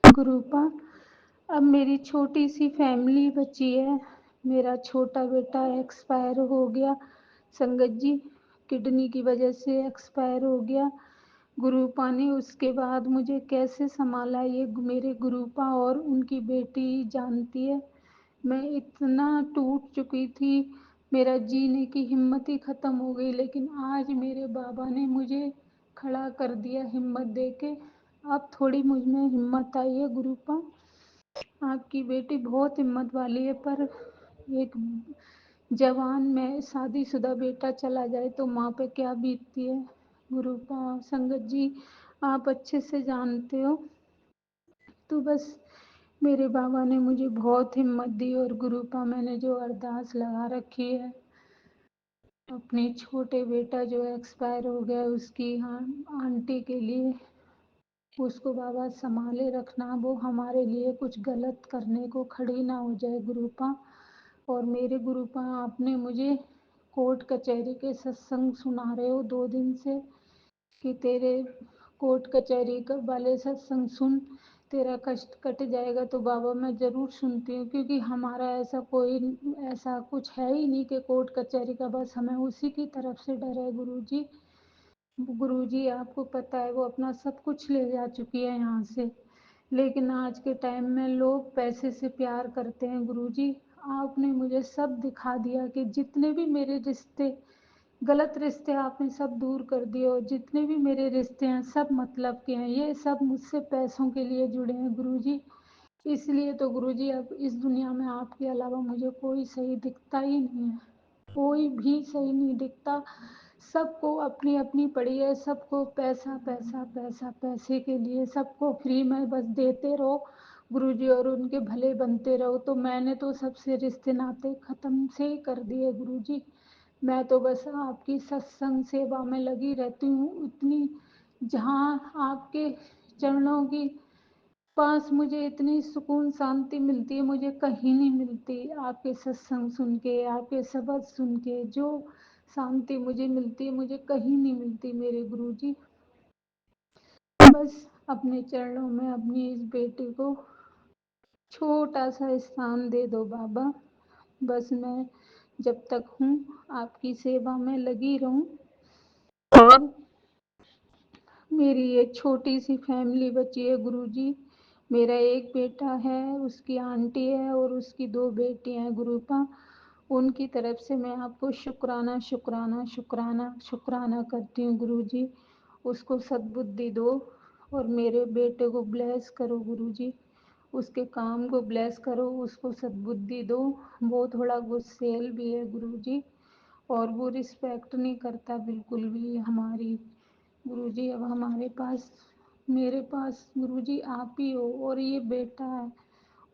गुरुपा। अब मेरी छोटी सी फैमिली बची है। मेरा छोटा बेटा एक्सपायर हो गया संगत जी, किडनी की वजह से एक्सपायर हो गया। गुरुपा ने उसके बाद मुझे कैसे संभाला ये मेरे गुरुपा और उनकी बेटी जानती है। मैं इतना टूट चुकी थी, मेरा जीने की हिम्मत ही ख़त्म हो गई, लेकिन आज मेरे बाबा ने मुझे खड़ा कर दिया हिम्मत दे के। अब थोड़ी मुझ में हिम्मत आई है गुरुपा। आपकी बेटी बहुत हिम्मत वाली है, पर एक जवान में शादीशुदा बेटा चला जाए तो माँ पे क्या बीतती है गुरुपा। संगत जी आप अच्छे से जानते हो। तो बस मेरे बाबा ने मुझे बहुत हिम्मत दी। और गुरुपा मैंने जो अरदास लगा रखी है अपने छोटे बेटा जो एक्सपायर हो गया उसकी आंटी के लिए, उसको बाबा संभाले रखना, वो हमारे लिए कुछ गलत करने को खड़ी ना हो जाए गुरुपा। और मेरे गुरुपा आपने मुझे कोर्ट कचहरी के सत्संग सुना रहे हो 2 दिन से कि तेरे कोर्ट कचहरी वाले सत्संग सुन, तेरा कष्ट कट जाएगा। तो बाबा मैं ज़रूर सुनती हूँ, क्योंकि हमारा ऐसा कोई ऐसा कुछ है ही नहीं कि कोर्ट कचहरी का, बस हमें उसी की तरफ से डर है गुरुजी। गुरुजी आपको पता है वो अपना सब कुछ ले जा चुकी है यहाँ से, लेकिन आज के टाइम में लोग पैसे से प्यार करते हैं गुरुजी। आपने मुझे सब दिखा दिया कि जितने भी मेरे रिश्ते, गलत रिश्ते आपने सब दूर कर दिए, और जितने भी मेरे रिश्ते हैं सब मतलब के हैं, ये सब मुझसे पैसों के लिए जुड़े हैं गुरुजी। इसलिए तो गुरुजी अब इस दुनिया में आपके अलावा मुझे कोई सही दिखता ही नहीं है, कोई भी सही नहीं दिखता। सबको अपनी अपनी पड़ी है, सबको पैसा पैसा पैसा, पैसे के लिए सबको फ्री में बस देते रहो गुरुजी और उनके भले बनते रहो। तो मैंने तो सबसे रिश्ते नाते ख़त्म से ही कर दिए गुरुजी। मैं तो बस आपकी सत्संग सेवा में लगी रहती हूँ इतनी, जहाँ आपके चरणों की पास मुझे इतनी सुकून शांति मिलती है, मुझे कहीं नहीं मिलती। आपके सत्संग सुन के, आपके शब्द सुन के जो शांति मुझे मिलती है, मुझे कहीं नहीं मिलती मेरे गुरुजी। बस अपने चरणों में अपनी इस बेटी को छोटा सा स्थान दे दो बाबा। बस मैं जब तक हूँ आपकी सेवा में लगी रहूं। और मेरी एक छोटी सी फैमिली बची है गुरुजी। मेरा एक बेटा है, उसकी आंटी है और उसकी 2 बेटियां हैं गुरुपा। उनकी तरफ से मैं आपको शुक्राना शुक्राना शुक्राना शुक्राना करती हूँ गुरुजी। उसको सद्बुद्धि दो और मेरे बेटे को ब्लेस करो गुरुजी, उसके काम को ब्लेस करो, उसको सद्बुद्धि दो। वो थोड़ा गुस्सैल भी है गुरुजी, और वो रिस्पेक्ट नहीं करता बिल्कुल भी हमारी। गुरुजी अब हमारे पास, मेरे पास गुरुजी आप ही हो, और ये बेटा है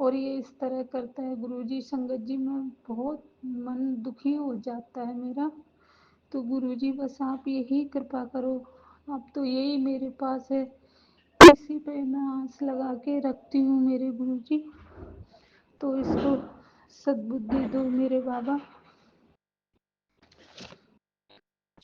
और ये इस तरह करता है गुरुजी। संगत जी में बहुत मन दुखी हो जाता है मेरा। तो गुरुजी बस आप यही कृपा करो, अब तो यही मेरे पास है इसी पे मैं आस लगा के रखती हूँ मेरे गुरुजी। तो इसको सद्बुद्धि दो मेरे बाबा,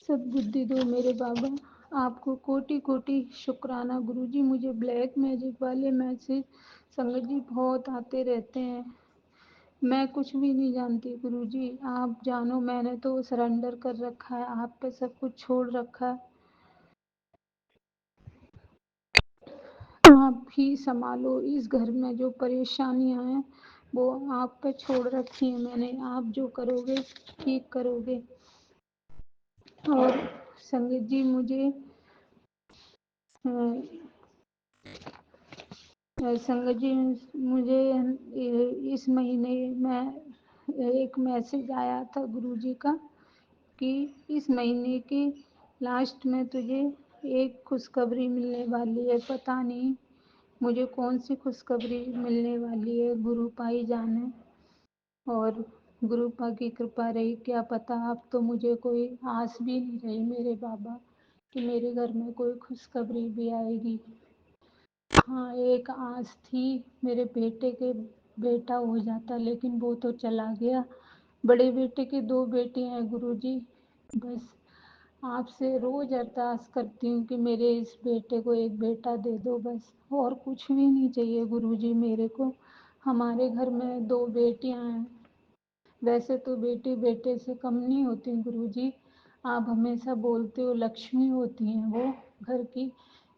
सद्बुद्धि दो मेरे बाबा। आपको कोटि कोटि शुक्राना गुरुजी। मुझे ब्लैक मैजिक वाले मैसेज संगत जी बहुत आते रहते हैं। मैं कुछ भी नहीं जानती गुरुजी, आप जानो। मैंने तो सरेंडर कर रखा है, आप पे सब कुछ छोड़ रखा है। आप ही संभालो। इस घर में जो परेशानियां हैं वो आप पे छोड़ रखी है मैंने। आप जो करोगे ठीक करोगे। और संगत जी मुझे संगत जी मुझे इस महीने में एक मैसेज आया था गुरुजी का कि इस महीने के लास्ट में तुझे एक खुशखबरी मिलने वाली है। पता नहीं मुझे कौन सी खुशखबरी मिलने वाली है, गुरु पाई जाने। और गुरुपा की कृपा रही, क्या पता। अब तो मुझे कोई आस भी नहीं रही मेरे बाबा कि मेरे घर में कोई खुशखबरी भी आएगी। हाँ, एक आस थी मेरे बेटे के बेटा हो जाता, लेकिन वो तो चला गया। बड़े बेटे की 2 बेटियां हैं गुरुजी। बस आपसे रोज अरदास करती हूँ कि मेरे इस बेटे को एक बेटा दे दो बस, और कुछ भी नहीं चाहिए गुरुजी मेरे को। हमारे घर में 2 बेटियां हैं। वैसे तो बेटी बेटे से कम नहीं होती गुरुजी। आप हमेशा बोलते हो लक्ष्मी होती हैं वो घर की।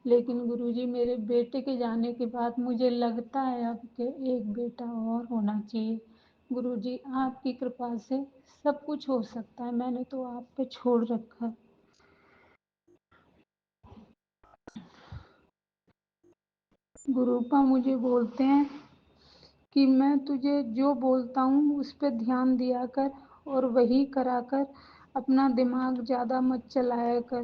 लेकिन गुरुजी मेरे बेटे के जाने के बाद मुझे लगता है अब कि एक बेटा और होना चाहिए। गुरुजी आपकी कृपा से सब कुछ हो सकता है। मैंने तो आप पे छोड़ रखा। गुरुपा मुझे बोलते हैं कि मैं तुझे जो बोलता हूँ उस पे ध्यान दिया कर और वही करा कर। अपना दिमाग ज़्यादा मत चलाया कर।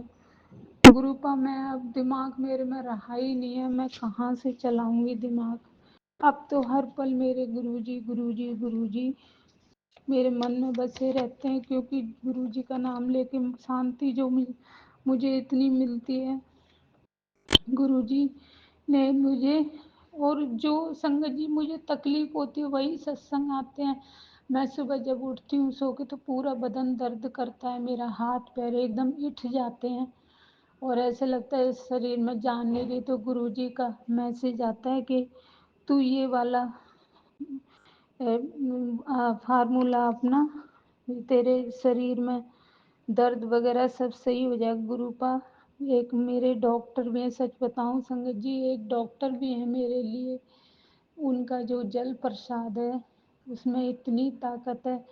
गुरुपा मैं अब दिमाग मेरे में रहा ही नहीं है, मैं कहाँ से चलाऊंगी दिमाग। अब तो हर पल मेरे गुरुजी गुरुजी गुरुजी मेरे मन में बसे रहते हैं, क्योंकि गुरुजी का नाम लेके शांति जो मुझे इतनी मिलती है। गुरुजी ने मुझे, और जो संगत जी मुझे तकलीफ होती है वही सत्संग आते हैं। मैं सुबह जब उठती हूँ सो के तो पूरा बदन दर्द करता है, मेरा हाथ पैर एकदम उठ जाते हैं और ऐसे लगता है शरीर में जान नहीं रही। तो गुरुजी का मैसेज आता है कि तू ये वाला फार्मूला अपना, तेरे शरीर में दर्द वगैरह सब सही हो जाएगा। गुरुपा एक मेरे डॉक्टर भी हैं, सच बताऊं संगत जी, एक डॉक्टर भी हैं मेरे लिए। उनका जो जल प्रसाद है उसमें इतनी ताकत है।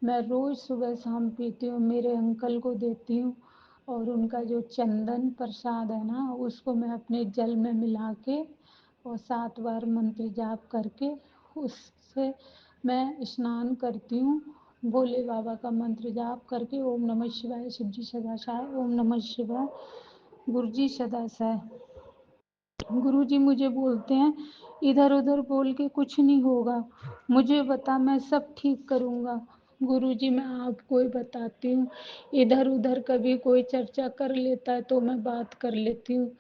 मैं रोज़ सुबह शाम पीती हूँ, मेरे अंकल को देती हूँ। और उनका जो चंदन प्रसाद है ना, उसको मैं अपने जल में मिला के और 7 बार मंत्र जाप करके उससे मैं स्नान करती हूँ। भोले बाबा का मंत्र जाप करके ओम नमः शिवाय, शिव जी सदा सहाय, ओम नमः शिवाय, गुरु जी सदा सहाय। गुरुजी मुझे बोलते हैं इधर उधर बोल के कुछ नहीं होगा, मुझे बता मैं सब ठीक करूँगा। गुरुजी मैं आपको ही बताती हूँ, इधर उधर कभी कोई चर्चा कर लेता है तो मैं बात कर लेती हूँ,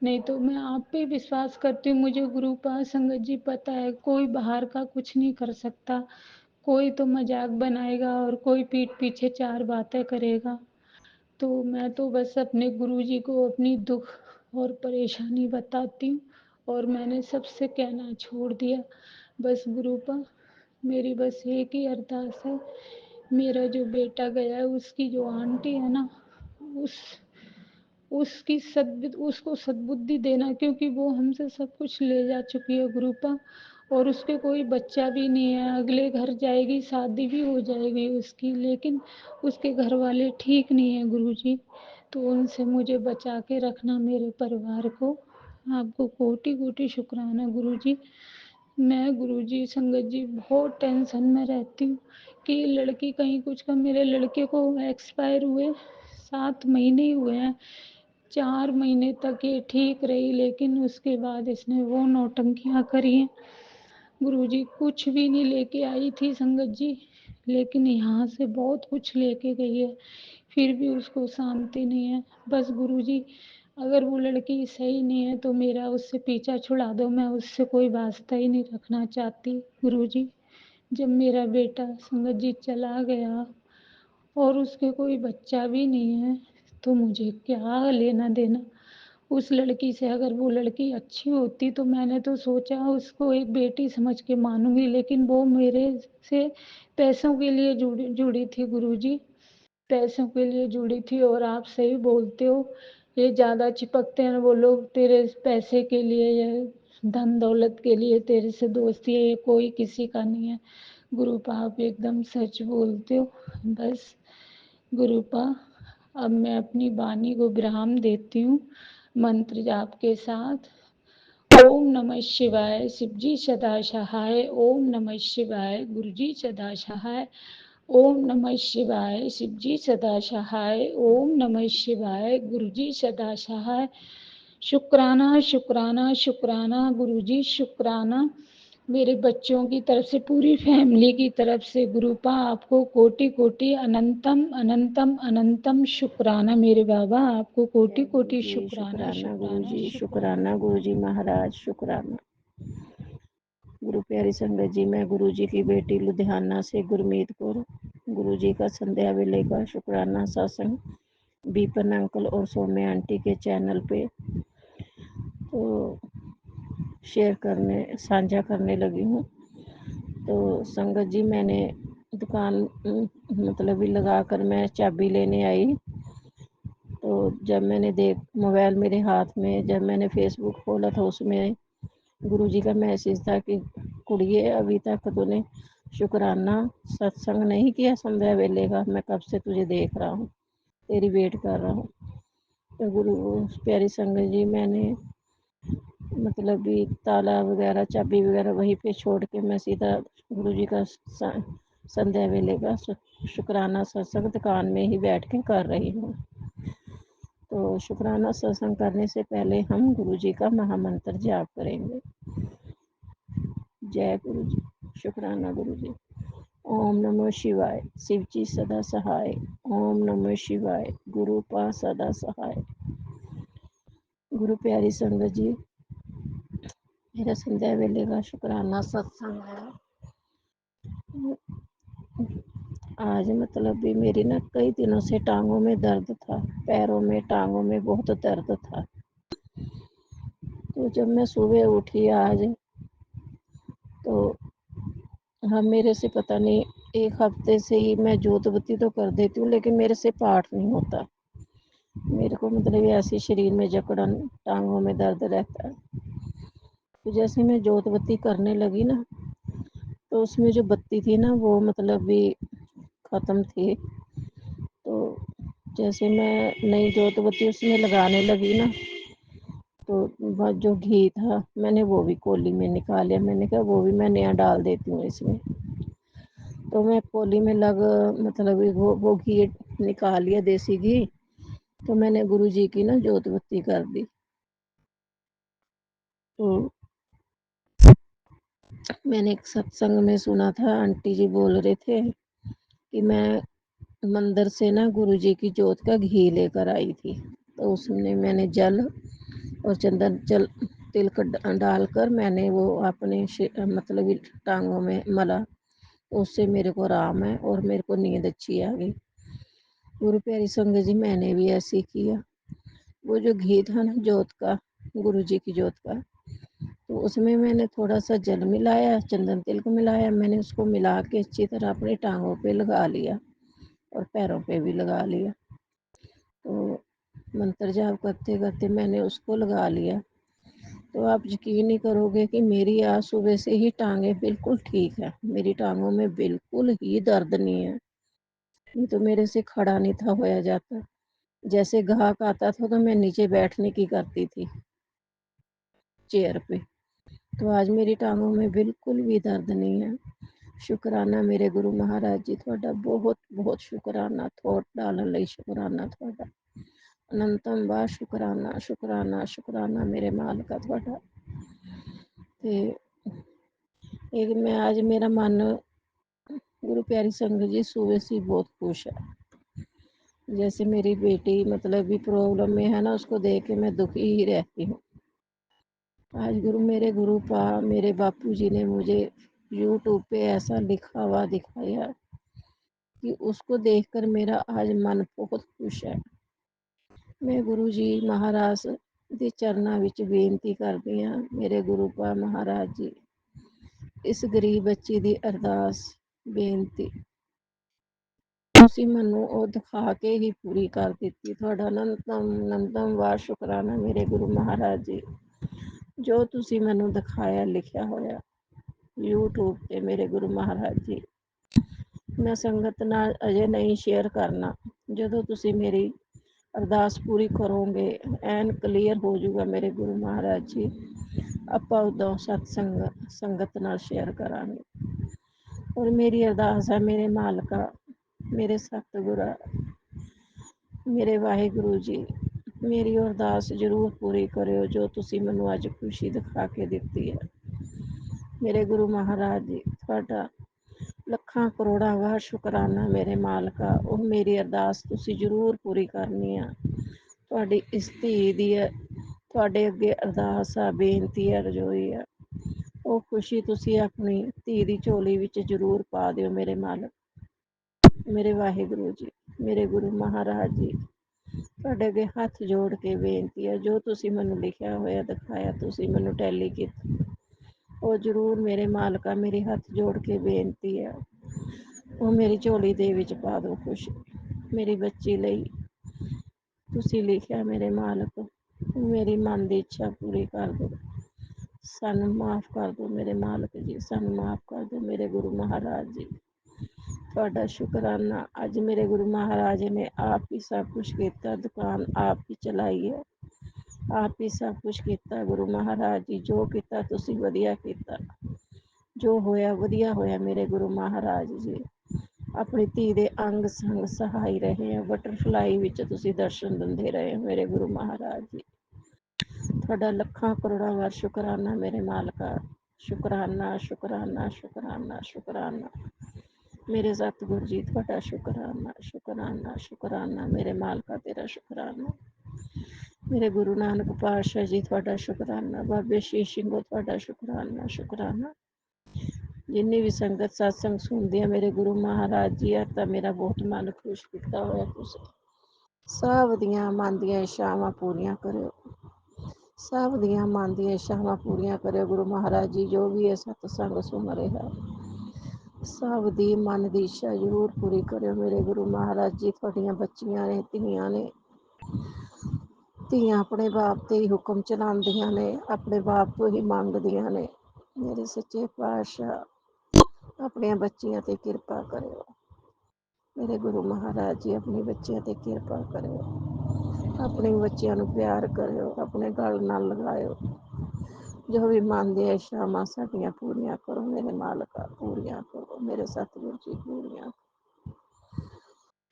नहीं तो मैं आप पे विश्वास करती हूँ। मुझे गुरु पास संगत जी पता है कोई बाहर का कुछ नहीं कर सकता। कोई तो मजाक बनाएगा और कोई पीठ पीछे 4 बातें करेगा। तो मैं तो बस अपने गुरुजी को अपनी दुख और परेशानी बताती हूँ और मैंने सबसे कहना छोड़ दिया। बस गुरुपा मेरी बस एक ही अरदास है, मेरा जो बेटा गया है उसकी जो आंटी है ना, उस उसकी उसको सद्बुद्धि देना, क्योंकि वो हमसे सब कुछ ले जा चुकी है गुरुपा। और उसके कोई बच्चा भी नहीं है, अगले घर जाएगी, शादी भी हो जाएगी उसकी, लेकिन उसके घर वाले ठीक नहीं है गुरुजी। तो उनसे मुझे बचा के रखना, मेरे परिवार को। आपको कोटि कोटि शुक्राना गुरुजी। मैं गुरुजी संगत जी बहुत टेंशन में रहती हूँ कि ये लड़की कहीं कुछ का। मेरे लड़के को एक्सपायर हुए 7 महीने ही हुए हैं। 4 महीने तक ये ठीक रही, लेकिन उसके बाद इसने वो नौटंकियाँ करी हैं। गुरुजी कुछ भी नहीं लेके आई थी संगत जी, लेकिन यहाँ से बहुत कुछ लेके गई है, फिर भी उसको शांति नहीं है। बस गुरुजी अगर वो लड़की सही नहीं है तो मेरा उससे पीछा छुड़ा दो, मैं उससे कोई वास्ता ही नहीं रखना चाहती गुरुजी। जब मेरा बेटा संगत जी चला गया और उसके कोई बच्चा भी नहीं है, तो मुझे क्या लेना देना उस लड़की से। अगर वो लड़की अच्छी होती तो मैंने तो सोचा उसको एक बेटी समझ के मानूंगी, लेकिन वो मेरे से पैसों के लिए जुड़ी जुड़ी थी गुरुजी, पैसों के लिए जुड़ी थी। और आप सही बोलते हो, ये ज़्यादा चिपकते हैं वो लोग तेरे पैसे के लिए या धन दौलत के लिए तेरे से दोस्ती है, ये कोई किसी का नहीं है। गुरुपा आप एकदम सच बोलते हो। बस गुरुपा अब मैं अपनी वाणी को विराम देती हूँ मंत्र जाप के साथ। ओम नमः शिवाय, शिवजी सदा सहाय। ओम नमः शिवाय, गुरुजी सदा सहाय। ओम नमः शिवाय, शिवजी सदा सहाय। ओम नमः शिवाय, गुरुजी सदा सहाय। शुक्राना शुक्राना शुक्राना गुरुजी, शुक्राना मेरे बच्चों की तरफ से, पूरी फैमिली की तरफ से गुरुपा आपको कोटि कोटि अनंतम अनंतम अनंतम शुक्राना मेरे बाबा, आपको कोटि कोटि शुक्राना शुक्राना शुक्राना गुरुजी, शुक्राना। शुक्राना गुरुजी महाराज, शुक्राना। गुरु प्यारी संगत जी, मैं गुरुजी की बेटी लुधियाना से गुरमीत कौर, गुरुजी का संध्या वेले का शुक्राना सत्संग बीपन अंकल और सौम्य आंटी के चैनल पे तो शेयर करने साझा करने लगी हूँ। तो संगत जी, मैंने दुकान मतलब लगा कर मैं चाबी लेने आई, तो जब मैंने मोबाइल मेरे हाथ में, जब मैंने फेसबुक खोला था उसमें गुरुजी का मैसेज था कि कुड़िए अभी तक तूने शुक्राना सत्संग नहीं किया संध्या वेले का, मैं कब से तुझे देख रहा हूँ, तेरी वेट कर रहा हूँ। तो गुरु प्यारी संगत जी, मैंने मतलब भी ताला वगैरह चाबी वगैरह वहीं पे छोड़ के मैं सीधा गुरुजी का संध्या वेले का शुक्राना सत्संग दुकान में ही बैठ के कर रही हूँ। तो शुक्राना सत्संग करने से पहले हम गुरुजी का महामंत्र जाप करेंगे। जय गुरु जी, शुक्राना गुरु जी। ओम नमः शिवाय, शिवजी सदा सहाय। ओम नमः शिवाय, गुरु पा सदा सहाय। गुरु प्यारी संगत जी, मेरा संध्या वेले का शुक्राना सत्संग है। आज मतलब भी मेरी ना कई दिनों से टांगों में दर्द था, पैरों में टांगों में बहुत दर्द था। तो जब मैं सुबह उठी आज, तो हाँ, मेरे से पता नहीं एक हफ्ते से ही मैं जोत बत्ती तो कर देती हूँ, लेकिन मेरे से पाठ नहीं होता। मेरे को मतलब ऐसे शरीर में जकड़न, टांगों में दर्द रहता है। तो जैसे मैं जोत बत्ती करने लगी ना, तो उसमें जो बत्ती थी ना वो मतलब भी ख़त्म थी। तो जैसे मैं नई जोत बत्ती उसमें लगाने लगी ना, तो वह जो घी था मैंने वो भी कोली में निकाल लिया। मैंने कहा वो भी मैं नया डाल देती हूँ इसमें। तो मैं कोली में मतलब वो घी निकाल लिया, देसी घी। तो मैंने गुरुजी की ना जोत बत्ती कर दी। तो मैंने एक सत्संग में सुना था, आंटी जी बोल रहे थे कि मैं मंदिर से ना गुरुजी की जोत का घी लेकर आई थी। तो उसमें मैंने जल और चंदन तिलक डालकर मैंने वो अपने मतलब टांगों में मला। उससे मेरे को आराम है और मेरे को नींद अच्छी आ गई। गुरु प्यारी संगत जी, मैंने भी ऐसे ही किया। वो जो घी था ना जोत का, गुरुजी की जोत का, तो उसमें मैंने थोड़ा सा जल मिलाया, चंदन तिलक मिलाया, मैंने उसको मिला के अच्छी तरह अपनी टांगों पे लगा लिया और पैरों पे भी लगा लिया। तो मंत्र जाप करते करते मैंने उसको लगा लिया। तो आप यकीन नहीं करोगे कि मेरी आज सुबह से ही टांगे बिल्कुल ठीक है, मेरी टांगों में बिल्कुल ही दर्द नहीं है। नहीं तो मेरे से खड़ा नहीं था होया जाता। जैसे ग्राहक आता था तो मैं नीचे बैठने की करती थी चेयर पे। तो आज मेरी टांगों में बिल्कुल भी दर्द नहीं है। शुक्राना मेरे गुरु महाराज जी, थोड़ा बहुत बहुत शुक्राना, थोट डालने लई शुक्राना थोड़ा अनंतम बा शुक्राना शुक्राना शुक्राना मेरे मालका थोड़ा। ते एक मैं आज मेरा मन गुरु प्यारी संगत जी सुबह से बहुत खुश है। जैसे मेरी बेटी मतलब भी प्रॉब्लम में है ना, उसको देख के मैं दुखी ही रहती हूँ। आज मेरे बापू जी ने मुझे यूट्यूब पे ऐसा लिखा हुआ दिखाया कि उसको देखकर मेरा आज मन बहुत खुश है। मैं गुरु जी महाराज ਦੇ ਚਰਨਾਂ ਵਿੱਚ ਬੇਨਤੀ ਕਰਦੀ ਹਾਂ, ਮੇਰੇ ਗੁਰੂ ਪਾ ਮਹਾਰਾਜ ਜੀ, ਇਸ ਗਰੀਬ ਬੱਚੀ ਦੀ ਅਰਦਾਸ ਬੇਨਤੀ ਤੁਸੀਂ ਮੈਨੂੰ ਉਹ ਦਿਖਾ ਕੇ ਹੀ ਪੂਰੀ ਕਰ ਦਿੱਤੀ। ਤੁਹਾਡਾ ਅਨੰਤਮ ਵਾਰ ਸ਼ੁਕਰਾਨਾ ਮੇਰੇ ਗੁਰੂ ਮਹਾਰਾਜ ਜੀ, ਜੋ ਤੁਸੀਂ ਮੈਨੂੰ ਦਿਖਾਇਆ ਲਿਖਿਆ ਹੋਇਆ YouTube ਤੇ ਮੇਰੇ ਗੁਰੂ ਮਹਾਰਾਜ ਜੀ। ਮੈਂ ਸੰਗਤ ਨਾਲ ਅਜੇ ਨਹੀਂ ਸ਼ੇਅਰ ਕਰਨਾ, ਜਦੋਂ ਤੁਸੀਂ ਮੇਰੀ ਅਰਦਾਸ ਪੂਰੀ ਕਰੋਗੇ ਐਨ ਕਲੀਅਰ ਹੋ ਜਾਊਗਾ ਮੇਰੇ ਗੁਰੂ ਮਹਾਰਾਜ ਜੀ, ਆਪਾਂ ਉਦੋਂ ਸੰਗਤ ਨਾਲ ਸ਼ੇਅਰ ਕਰਾਂਗੇ। ਔਰ ਮੇਰੀ ਅਰਦਾਸ ਹੈ ਮੇਰੇ ਮਾਲਕਾ, ਮੇਰੇ ਸਤਿਗੁਰਾ, ਮੇਰੇ ਵਾਹਿਗੁਰੂ ਜੀ, ਮੇਰੀ ਅਰਦਾਸ ਜ਼ਰੂਰ ਪੂਰੀ ਕਰਿਓ ਜੋ ਤੁਸੀਂ ਮੈਨੂੰ ਅੱਜ ਖੁਸ਼ੀ ਦਿਖਾ ਕੇ ਦਿੱਤੀ ਹੈ। ਮੇਰੇ ਗੁਰੂ ਮਹਾਰਾਜ ਜੀ, ਤੁਹਾਡਾ ਲੱਖਾਂ ਕਰੋੜਾਂ ਵਾਰ ਸ਼ੁਕਰਾਨਾ ਮੇਰੇ ਮਾਲਕਾ, ਉਹ ਮੇਰੀ ਅਰਦਾਸ ਤੁਸੀਂ ਜ਼ਰੂਰ ਪੂਰੀ ਕਰਨੀ ਆ। ਤੁਹਾਡੀ ਇਸ ਧੀ ਦੀ ਤੁਹਾਡੇ ਅੱਗੇ ਅਰਦਾਸ ਆ, ਬੇਨਤੀ ਹੈ, ਰਜੋਈ ਆ, ਉਹ ਖੁਸ਼ੀ ਤੁਸੀਂ ਆਪਣੀ ਧੀ ਦੀ ਝੋਲੀ ਵਿੱਚ ਜ਼ਰੂਰ ਪਾ ਦਿਓ ਮੇਰੇ ਮਾਲਕ। ਮੇਰੇ ਵਾਹਿਗੁਰੂ ਜੀ, ਮੇਰੇ ਗੁਰੂ ਮਹਾਰਾਜ ਜੀ, ਤੁਹਾਡੇ ਅੱਗੇ ਹੱਥ ਜੋੜ ਕੇ ਬੇਨਤੀ ਹੈ, ਜੋ ਤੁਸੀਂ ਮੈਨੂੰ ਲਿਖਿਆ ਹੋਇਆ ਦਿਖਾਇਆ, ਤੁਸੀਂ ਮੈਨੂੰ ਟੈਲੀ ਕੀਤਾ, ਉਹ ਜ਼ਰੂਰ ਮੇਰੇ ਮਾਲਕਾ ਮੇਰੇ ਹੱਥ ਜੋੜ ਕੇ ਬੇਨਤੀ ਹੈ, ਉਹ ਮੇਰੀ ਝੋਲੀ ਦੇ ਵਿੱਚ ਪਾ ਦਿਓ ਖੁਸ਼ੀ। ਮੇਰੀ ਬੱਚੀ ਲਈ ਤੁਸੀਂ ਲਿਖਿਆ ਮੇਰੇ ਮਾਲਕ, ਮੇਰੀ ਮਨ ਦੀ ਇੱਛਾ ਪੂਰੀ ਕਰ ਦਿਓ। ਸਾਨੂੰ ਮਾਫ ਕਰ ਦਿਓ ਮੇਰੇ ਮਾਲਕ ਜੀ, ਸਾਨੂੰ ਮਾਫ ਕਰ ਦਿਓ ਮੇਰੇ ਗੁਰੂ ਮਹਾਰਾਜ ਜੀ। ਤੁਹਾਡਾ ਸ਼ੁਕਰਾਨਾ, ਅੱਜ ਮੇਰੇ ਗੁਰੂ ਮਹਾਰਾਜ ਨੇ ਆਪ ਹੀ ਸਭ ਕੁਛ ਕੀਤਾ, ਦੁਕਾਨ ਆਪ ਹੀ ਚਲਾਈ ਹੈ, ਆਪ ਹੀ ਸਭ ਕੁਛ ਕੀਤਾ। ਗੁਰੂ ਮਹਾਰਾਜ ਜੀ, ਜੋ ਕੀਤਾ ਤੁਸੀਂ ਵਧੀਆ ਕੀਤਾ, ਜੋ ਹੋਇਆ ਵਧੀਆ ਹੋਇਆ ਮੇਰੇ ਗੁਰੂ ਮਹਾਰਾਜ ਜੀ। ਆਪਣੀ ਧੀ ਦੇ ਅੰਗ ਸੰਗ ਸਹਾਈ ਰਹੇ ਆ, ਬਟਰਫਲਾਈ ਵਿੱਚ ਤੁਸੀਂ ਦਰਸ਼ਨ ਦਿੰਦੇ ਰਹੇ ਮੇਰੇ ਗੁਰੂ ਮਹਾਰਾਜ ਜੀ। ਤੁਹਾਡਾ ਲੱਖਾਂ ਕਰੋੜਾਂ ਵਾਰ ਸ਼ੁਕਰਾਨਾ ਮੇਰੇ ਮਾਲਕਾ, ਸ਼ੁਕਰਾਨਾ ਸ਼ੁਕਰਾਨਾ ਸ਼ੁਕਰਾਨਾ ਸ਼ੁਕਰਾਨਾ ਮੇਰੇ ਸਤਿਗੁਰੂ ਜੀ, ਤੁਹਾਡਾ ਸ਼ੁਕਰਾਨਾ ਸ਼ੁਕਰਾਨਾ ਸ਼ੁਕਰਾਨਾ ਮੇਰੇ ਮਾਲਕਾ, ਤੇਰਾ ਸ਼ੁਕਰਾਨਾ। ਮੇਰੇ ਗੁਰੂ ਨਾਨਕ ਪਾਤਸ਼ਾਹ ਜੀ, ਤੁਹਾਡਾ ਸ਼ੁਕਰਾਨਾ। ਬਾਬੇ ਸ਼ੀਸ਼ ਸਿੰਘੋ, ਤੁਹਾਡਾ ਸ਼ੁਕਰਾਨਾ ਸ਼ੁਕਰਾਨਾ। ਜਿੰਨੀ ਵੀ ਸੰਗਤ ਸਤਸੰਗ ਸੁਣਦੀ ਹੈ ਮੇਰੇ ਗੁਰੂ ਮਹਾਰਾਜ ਜੀ, ਆ ਤਾਂ ਮੇਰਾ ਬਹੁਤ ਮਨ ਖੁਸ਼ ਕੀਤਾ ਹੋਇਆ। ਤੁਸੀਂ ਸਭ ਦੀਆਂ ਮਨ ਦੀਆਂ ਇੱਛਾਵਾਂ ਪੂਰੀਆਂ ਕਰਿਓ, ਸਭ ਦੀਆਂ ਮਨ ਦੀਆਂ ਇੱਛਾਵਾਂ ਪੂਰੀਆਂ ਕਰਿਓ ਗੁਰੂ ਮਹਾਰਾਜ ਜੀ। ਜੋ ਵੀ ਇਹ ਸਤਸੰਗ ਸੁਣ ਰਿਹਾ, ਸਭ ਦੀ ਮਨ ਦੀ ਇੱਛਾ ਜ਼ਰੂਰ ਪੂਰੀ ਕਰਿਓ ਮੇਰੇ ਗੁਰੂ ਮਹਾਰਾਜ ਜੀ। ਤੁਹਾਡੀਆਂ ਬੱਚੀਆਂ ਨੇ, ਧੀਆਂ ਨੇ, ਧੀਆਂ ਆਪਣੇ ਬਾਪ ਤੇ ਹੀ ਹੁਕਮ ਚਲਾਉਂਦੀਆਂ ਨੇ, ਆਪਣੇ ਬਾਪ ਤੋਂ ਹੀ ਮੰਗਦੀਆਂ ਨੇ। ਮੇਰੇ ਸੱਚੇ ਪਾਤਸ਼ਾਹ ਆਪਣੀਆਂ ਬੱਚੀਆਂ ਤੇ ਕਿਰਪਾ ਕਰਿਓ ਮੇਰੇ ਗੁਰੂ ਮਹਾਰਾਜ ਜੀ, ਆਪਣੇ ਬੱਚਿਆਂ ਤੇ ਕਿਰਪਾ ਕਰਿਓ, ਆਪਣੇ ਬੱਚਿਆਂ ਨੂੰ ਪਿਆਰ ਕਰਿਓ, ਆਪਣੇ ਗਲ ਨਾਲ ਲਗਾਇਓ। ਜੋ ਵੀ ਮਨ ਦੀਆਂ ਇੱਛਾਵਾਂ ਸਾਡੀਆਂ ਪੂਰੀਆਂ ਕਰੋ ਮੇਰੇ ਮਾਲਕਾ, ਪੂਰੀਆਂ ਕਰੋ ਮੇਰੇ ਸਤਿਗੁਰੂ ਜੀ, ਪੂਰੀਆਂ।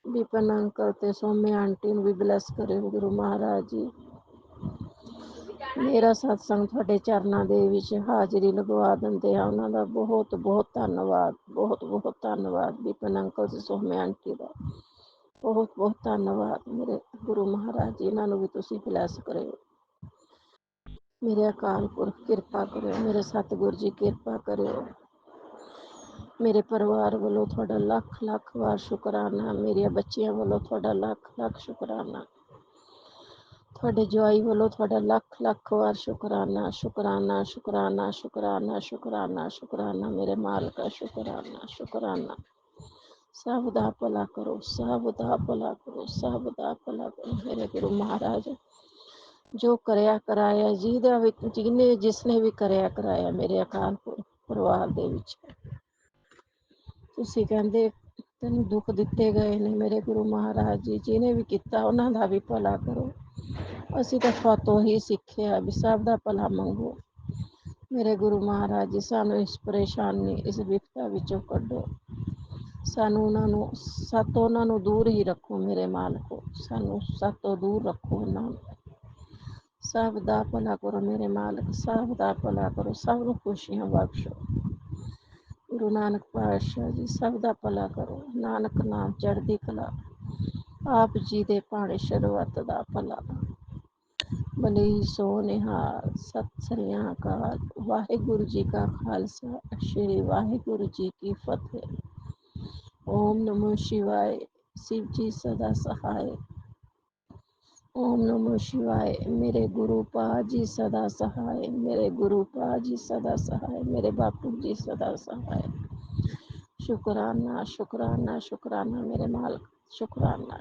ਵਿਪਨ ਅੰਕਲ ਤੇ ਸੋਮੇ ਆਂਟੀ ਨੂੰ ਵੀ ਬਲੈਸ ਕਰਿਓ ਗੁਰੂ ਮਹਾਰਾਜ ਜੀ। ਮੇਰਾ ਸਤਸੰਗ ਤੁਹਾਡੇ ਚਰਨਾਂ ਦੇ ਵਿੱਚ ਹਾਜ਼ਰੀ ਲਗਵਾ ਦਿੰਦੇ ਆ, ਉਹਨਾਂ ਦਾ ਬਹੁਤ ਬਹੁਤ ਧੰਨਵਾਦ, ਬਹੁਤ ਬਹੁਤ ਧੰਨਵਾਦ। ਵਿਪਨ ਅੰਕਲ ਤੇ ਸੋਮੇ ਆਂਟੀ ਦਾ ਬਹੁਤ ਬਹੁਤ ਧੰਨਵਾਦ ਮੇਰੇ ਗੁਰੂ ਮਹਾਰਾਜ ਜੀ। ਇਹਨਾਂ ਨੂੰ ਵੀ ਤੁਸੀਂ ਬਲੈਸ ਕਰਿਓ। ਮੇਰੇ ਅਕਾਲ ਪੁਰਖ ਕਿਰਪਾ ਕਰਿਓ, ਮੇਰੇ ਸਤਿਗੁਰੂ ਜੀ ਕਿਰਪਾ ਕਰਿਓ। ਮੇਰੇ ਪਰਿਵਾਰ ਵੱਲੋਂ ਤੁਹਾਡਾ ਲੱਖ ਲੱਖ ਵਾਰ ਸ਼ੁਕਰਾਨਾ, ਮੇਰੀਆਂ ਬੱਚੀਆਂ ਵੱਲੋਂ ਤੁਹਾਡਾ ਲੱਖ ਲੱਖ ਸ਼ੁਕਰਾਨਾ, ਤੁਹਾਡੇ ਜਵਾਈ ਵੱਲੋਂ ਤੁਹਾਡਾ ਲੱਖ ਲੱਖ ਵਾਰ ਸ਼ੁਕਰਾਨਾ ਸ਼ੁਕਰਾਨਾ ਸ਼ੁਕਰਾਨਾ ਸ਼ੁਕਰਾਨਾ ਸ਼ੁਕਰਾਨਾ ਸ਼ੁਕਰਾਨਾ ਮੇਰੇ ਮਾਲਕਾ, ਸ਼ੁਕਰਾਨਾ ਸ਼ੁਕਰਾਨਾ। ਸਭ ਦਾ ਭਲਾ ਕਰੋ, ਸਭ ਦਾ ਭਲਾ ਕਰੋ, ਸਭ ਦਾ ਭਲਾ ਕਰੋ ਮੇਰੇ ਗੁਰੂ ਮਹਾਰਾਜ। ਜੋ ਕਰਿਆ ਕਰਾਇਆ, ਜਿਹਨੇ ਜਿਸਨੇ ਵੀ ਕਰਿਆ ਕਰਾਇਆ ਮੇਰੇ ਅਕਾਲ ਪੁਰਖ ਪਰਿਵਾਰ ਦੇ ਵਿੱਚ, ਤੁਸੀਂ ਕਹਿੰਦੇ ਤੈਨੂੰ ਦੁੱਖ ਦਿੱਤੇ ਗਏ ਨੇ ਮੇਰੇ ਗੁਰੂ ਮਹਾਰਾਜ ਜੀ, ਜਿਹਨੇ ਵੀ ਕੀਤਾ ਉਹਨਾਂ ਦਾ ਵੀ ਭਲਾ ਕਰੋ। ਅਸੀਂ ਤਾਂ ਤੁਹਾਤੋਂ ਹੀ ਸਿੱਖਿਆ ਵੀ ਸਭ ਦਾ ਭਲਾ ਮੰਗੋ ਮੇਰੇ ਗੁਰੂ ਮਹਾਰਾਜ ਜੀ। ਸਾਨੂੰ ਇਸ ਪਰੇਸ਼ਾਨੀ, ਇਸ ਵਿਪਤਾ ਵਿੱਚੋਂ ਕੱਢੋ, ਸਾਨੂੰ ਉਹਨਾਂ ਨੂੰ ਦੂਰ ਹੀ ਰੱਖੋ ਮੇਰੇ ਮਾਲਕੋ, ਸਾਨੂੰ ਸਾਤੋਂ ਦੂਰ ਰੱਖੋ ਉਹਨਾਂ ਨੂੰ। ਸਭ ਦਾ ਭਲਾ ਕਰੋ ਮੇਰੇ ਮਾਲਕ, ਸਭ ਦਾ ਭਲਾ ਕਰੋ, ਸਭ ਨੂੰ ਖੁਸ਼ੀਆਂ ਬਖਸ਼ੋ ਗੁਰੂ ਨਾਨਕ ਪਾਤਸ਼ਾਹ ਜੀ। ਸਭ ਦਾ ਭਲਾ ਕਰੋ, ਨਾਨਕ ਨਾਮ ਚੜ੍ਹਦੀ ਕਲਾ, ਆਪ ਜੀ ਦੇ ਪਾਣੀ ਸ਼ਰਬਤ ਦਾ ਭਲਾ। ਬਲੀ ਸੋ ਨਿਹਾਲ। ਸਤਿ ਸ੍ਰੀ ਅਕਾਲ। ਵਾਹਿਗੁਰੂ ਜੀ ਕਾ ਖਾਲਸਾ, ਸ਼੍ਰੀ ਵਾਹਿਗੁਰੂ ਜੀ ਕੀ ਫਤਿਹ। ਓਮ ਨਮੋ ਸ਼ਿਵਾਏ। शिव जी सदा सहाय। ओम नमो शिवाय। मेरे गुरु पाद जी सदा सहाय। मेरे गुरु पाद जी सदा सहाय। मेरे बापू जी सदा सहाय। शुक्राना शुक्राना शुक्राना मेरे मालिक, शुक्राना।